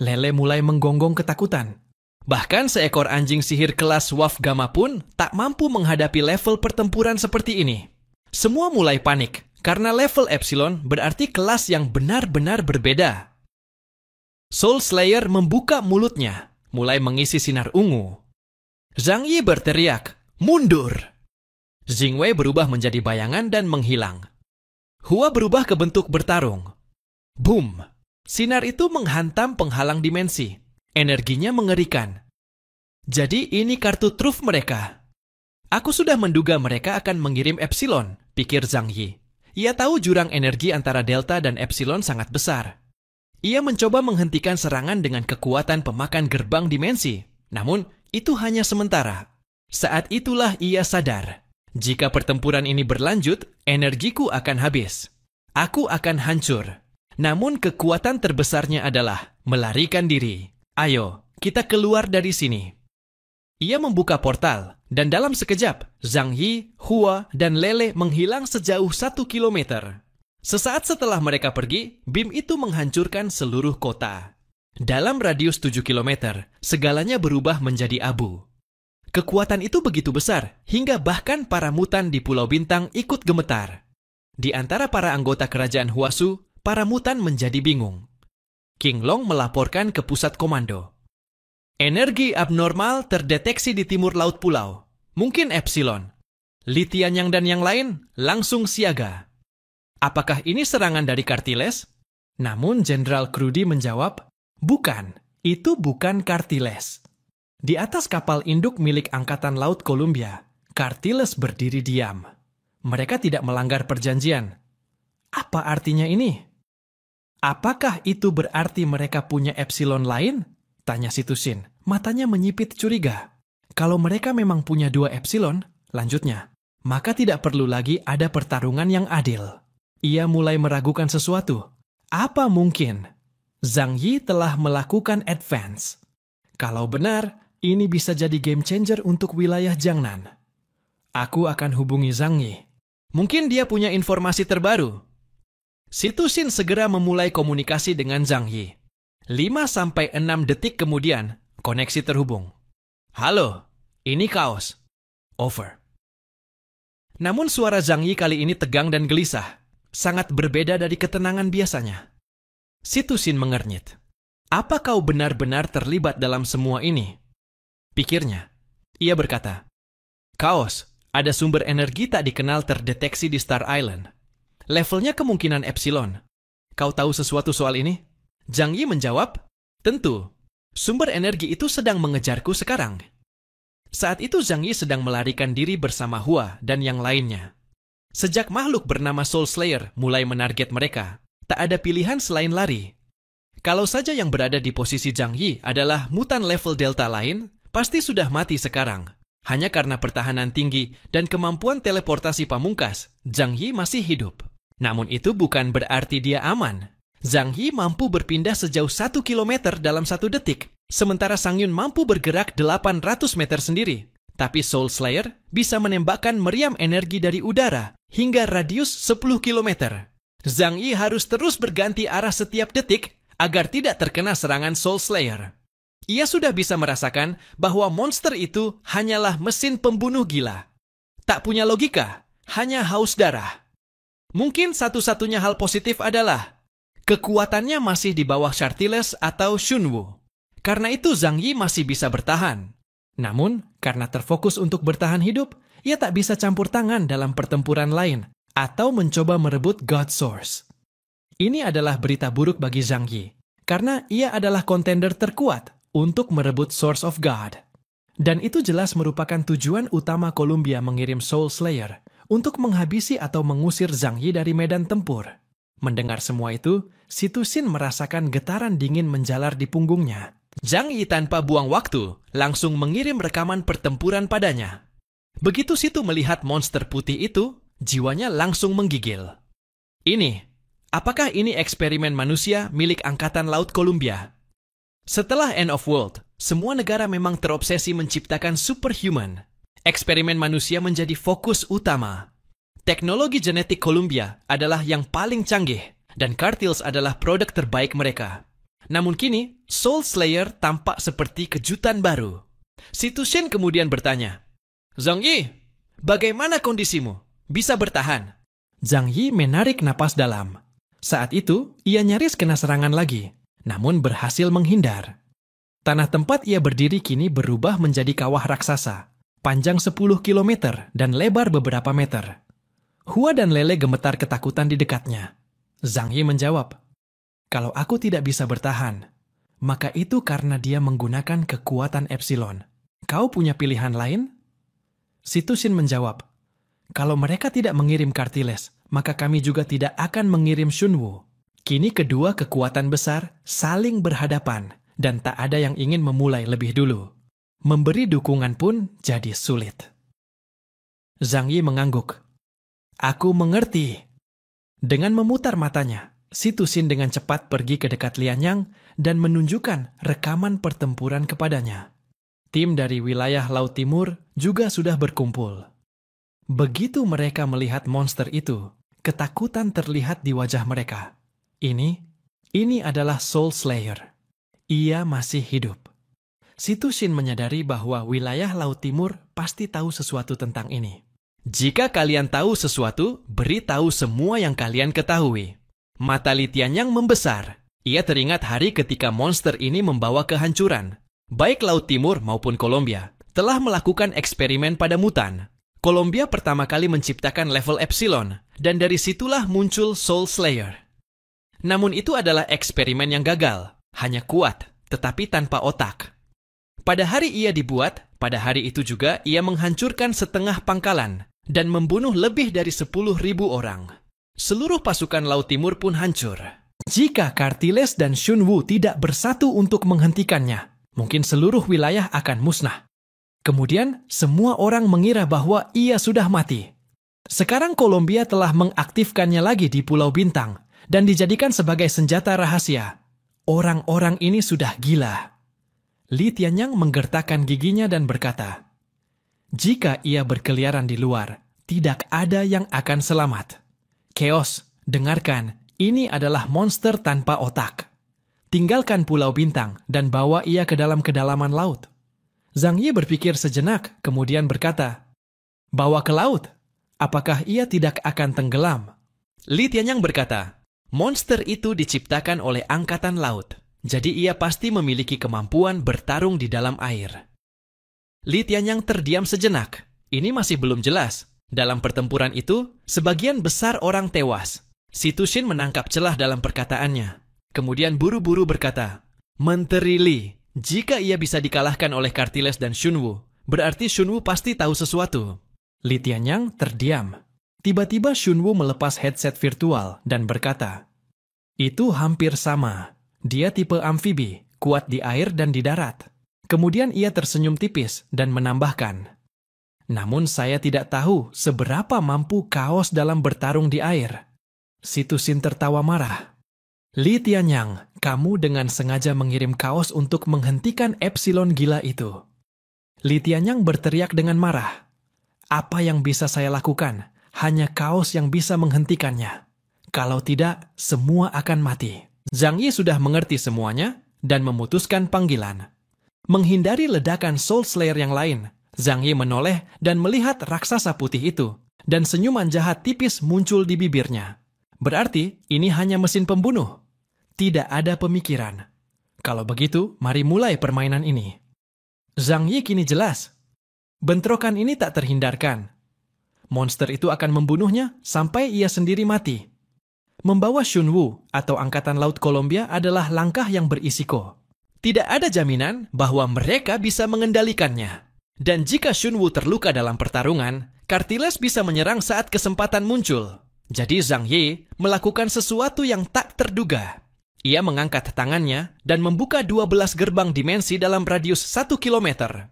Lele mulai menggonggong ketakutan. Bahkan seekor anjing sihir kelas Waf Gamma pun tak mampu menghadapi level pertempuran seperti ini. Semua mulai panik. Karena level Epsilon berarti kelas yang benar-benar berbeda. Soul Slayer membuka mulutnya, mulai mengisi sinar ungu. Zhang Yi berteriak, "Mundur!" Jingwei berubah menjadi bayangan dan menghilang. Hua berubah ke bentuk bertarung. Boom! Sinar itu menghantam penghalang dimensi. Energinya mengerikan. Jadi ini kartu truf mereka. Aku sudah menduga mereka akan mengirim Epsilon, pikir Zhang Yi. Ia tahu jurang energi antara Delta dan Epsilon sangat besar. Ia mencoba menghentikan serangan dengan kekuatan pemakan gerbang dimensi. Namun, itu hanya sementara. Saat itulah ia sadar. Jika pertempuran ini berlanjut, energiku akan habis. Aku akan hancur. Namun kekuatan terbesarnya adalah melarikan diri. Ayo, kita keluar dari sini. Ia membuka portal, dan dalam sekejap, Zhang Yi, Hua, dan Lele menghilang sejauh 1 kilometer. Sesaat setelah mereka pergi, BIM itu menghancurkan seluruh kota. Dalam radius 7 kilometer, segalanya berubah menjadi abu. Kekuatan itu begitu besar, hingga bahkan para mutan di Pulau Bintang ikut gemetar. Di antara para anggota kerajaan Huasu, para mutan menjadi bingung. King Long melaporkan ke pusat komando. Energi abnormal terdeteksi di timur laut pulau. Mungkin Epsilon. Li Tianyang dan yang lain langsung siaga. Apakah ini serangan dari Kartiles? Namun Jenderal Krudi menjawab, bukan, itu bukan Kartiles. Di atas kapal induk milik Angkatan Laut Columbia, Kartiles berdiri diam. Mereka tidak melanggar perjanjian. Apa artinya ini? Apakah itu berarti mereka punya Epsilon lain? Tanya Situsin, matanya menyipit curiga. Kalau mereka memang punya 2 Epsilon, lanjutnya, maka tidak perlu lagi ada pertarungan yang adil. Ia mulai meragukan sesuatu. Apa mungkin Zhang Yi telah melakukan advance? Kalau benar, Ini bisa jadi game changer untuk wilayah Jiangnan. Aku akan hubungi Zhang Yi. Mungkin dia punya informasi terbaru. Situsin segera memulai komunikasi dengan Zhang Yi. 5-6 detik kemudian, koneksi terhubung. Halo, ini Chaos. Over. Namun suara Zhang Yi kali ini tegang dan gelisah. Sangat berbeda dari ketenangan biasanya. Situsin mengernyit. Apa kau benar-benar terlibat dalam semua ini? Pikirnya. Ia berkata, Chaos, ada sumber energi tak dikenal terdeteksi di Star Island. Levelnya kemungkinan Epsilon. Kau tahu sesuatu soal ini? Zhang Yi menjawab, tentu. Sumber energi itu sedang mengejarku sekarang. Saat itu Zhang Yi sedang melarikan diri bersama Hua dan yang lainnya. Sejak makhluk bernama Soul Slayer mulai menarget mereka, tak ada pilihan selain lari. Kalau saja yang berada di posisi Zhang Yi adalah mutan level Delta lain, pasti sudah mati sekarang. Hanya karena pertahanan tinggi dan kemampuan teleportasi pamungkas, Zhang Yi masih hidup. Namun itu bukan berarti dia aman. Zhang Yi mampu berpindah sejauh 1 kilometer dalam 1 detik, sementara Sang Yun mampu bergerak 800 meter sendiri. Tapi Soul Slayer bisa menembakkan meriam energi dari udara hingga radius 10 kilometer. Zhang Yi harus terus berganti arah setiap detik agar tidak terkena serangan Soul Slayer. Ia sudah bisa merasakan bahwa monster itu hanyalah mesin pembunuh gila. Tak punya logika, hanya haus darah. Mungkin satu-satunya hal positif adalah kekuatannya masih di bawah Chartiles atau Shunwu. Karena itu Zhang Yi masih bisa bertahan. Namun, karena terfokus untuk bertahan hidup, ia tak bisa campur tangan dalam pertempuran lain atau mencoba merebut God Source. Ini adalah berita buruk bagi Zhang Yi, karena ia adalah kontender terkuat untuk merebut Source of God. Dan itu jelas merupakan tujuan utama Columbia mengirim Soul Slayer untuk menghabisi atau mengusir Zhang Yi dari medan tempur. Mendengar semua itu, Situsin merasakan getaran dingin menjalar di punggungnya. Zhang Yi tanpa buang waktu, langsung mengirim rekaman pertempuran padanya. Begitu Situ melihat monster putih itu, jiwanya langsung menggigil. Apakah ini eksperimen manusia milik Angkatan Laut Columbia? Setelah End of World, semua negara memang terobsesi menciptakan superhuman. Eksperimen manusia menjadi fokus utama. Teknologi genetik Columbia adalah yang paling canggih, dan Cartils adalah produk terbaik mereka. Namun kini, Soul Slayer tampak seperti kejutan baru. Situsin kemudian bertanya, Zhang Yi, bagaimana kondisimu? Bisa bertahan? Zhang Yi menarik napas dalam. Saat itu, ia nyaris kena serangan lagi, namun berhasil menghindar. Tanah tempat ia berdiri kini berubah menjadi kawah raksasa, panjang 10 kilometer dan lebar beberapa meter. Hua dan Lele gemetar ketakutan di dekatnya. Zhang Yi menjawab, kalau aku tidak bisa bertahan, maka itu karena dia menggunakan kekuatan Epsilon. Kau punya pilihan lain? Situsin menjawab, kalau mereka tidak mengirim Cartiles, maka kami juga tidak akan mengirim Shunwu. Kini kedua kekuatan besar saling berhadapan dan tak ada yang ingin memulai lebih dulu. Memberi dukungan pun jadi sulit. Zhang Yi mengangguk. Aku mengerti. Dengan memutar matanya, Situsin dengan cepat pergi ke dekat Lianyang dan menunjukkan rekaman pertempuran kepadanya. Tim dari wilayah Laut Timur juga sudah berkumpul. Begitu mereka melihat monster itu, ketakutan terlihat di wajah mereka. Ini adalah Soul Slayer. Ia masih hidup. Situsin menyadari bahwa wilayah Laut Timur pasti tahu sesuatu tentang ini. Jika kalian tahu sesuatu, beritahu semua yang kalian ketahui. Mata Li Tianyang membesar. Ia teringat hari ketika monster ini membawa kehancuran. Baik Laut Timur maupun Columbia telah melakukan eksperimen pada mutan. Columbia pertama kali menciptakan level Epsilon, dan dari situlah muncul Soul Slayer. Namun itu adalah eksperimen yang gagal, hanya kuat, tetapi tanpa otak. Pada hari ia dibuat, pada hari itu juga ia menghancurkan setengah pangkalan dan membunuh lebih dari 10.000 orang. Seluruh pasukan Laut Timur pun hancur. Jika Cartiles dan Shunwu tidak bersatu untuk menghentikannya, mungkin seluruh wilayah akan musnah. Kemudian, semua orang mengira bahwa ia sudah mati. Sekarang Columbia telah mengaktifkannya lagi di Pulau Bintang dan dijadikan sebagai senjata rahasia. Orang-orang ini sudah gila. Li Tianyang menggertakkan giginya dan berkata, "Jika ia berkeliaran di luar, tidak ada yang akan selamat. Chaos, dengarkan, ini adalah monster tanpa otak. Tinggalkan Pulau Bintang dan bawa ia ke dalam kedalaman laut." Zhang Yi berpikir sejenak, kemudian berkata, "Bawa ke laut? Apakah ia tidak akan tenggelam?" Li Tianyang berkata, "Monster itu diciptakan oleh angkatan laut. Jadi ia pasti memiliki kemampuan bertarung di dalam air." Li Tianyang terdiam sejenak. Ini masih belum jelas. Dalam pertempuran itu, sebagian besar orang tewas. Si Tushin menangkap celah dalam perkataannya. Kemudian buru-buru berkata, "Menteri Li, jika ia bisa dikalahkan oleh Kartiles dan Shunwu, berarti Shunwu pasti tahu sesuatu." Li Tianyang terdiam. Tiba-tiba Shunwu melepas headset virtual dan berkata, "Itu hampir sama. Dia tipe amfibi, kuat di air dan di darat." Kemudian ia tersenyum tipis dan menambahkan, "Namun saya tidak tahu seberapa mampu Chaos dalam bertarung di air." Si Tushin tertawa marah. "Li Tianyang, kamu dengan sengaja mengirim Chaos untuk menghentikan Epsilon gila itu." Li Tianyang berteriak dengan marah, "Apa yang bisa saya lakukan? Hanya Chaos yang bisa menghentikannya. Kalau tidak, semua akan mati." Zhang Yi sudah mengerti semuanya dan memutuskan panggilan. Menghindari ledakan Soul Slayer yang lain, Zhang Yi menoleh dan melihat raksasa putih itu, dan senyuman jahat tipis muncul di bibirnya. Berarti ini hanya mesin pembunuh. Tidak ada pemikiran. Kalau begitu, mari mulai permainan ini. Zhang Yi kini jelas. Bentrokan ini tak terhindarkan. Monster itu akan membunuhnya sampai ia sendiri mati. Membawa Shunwu atau Angkatan Laut Columbia adalah langkah yang berisiko. Tidak ada jaminan bahwa mereka bisa mengendalikannya. Dan jika Shunwu terluka dalam pertarungan, Kartiles bisa menyerang saat kesempatan muncul. Jadi Zhang Yi melakukan sesuatu yang tak terduga. Ia mengangkat tangannya dan membuka 12 gerbang dimensi dalam radius 1 kilometer.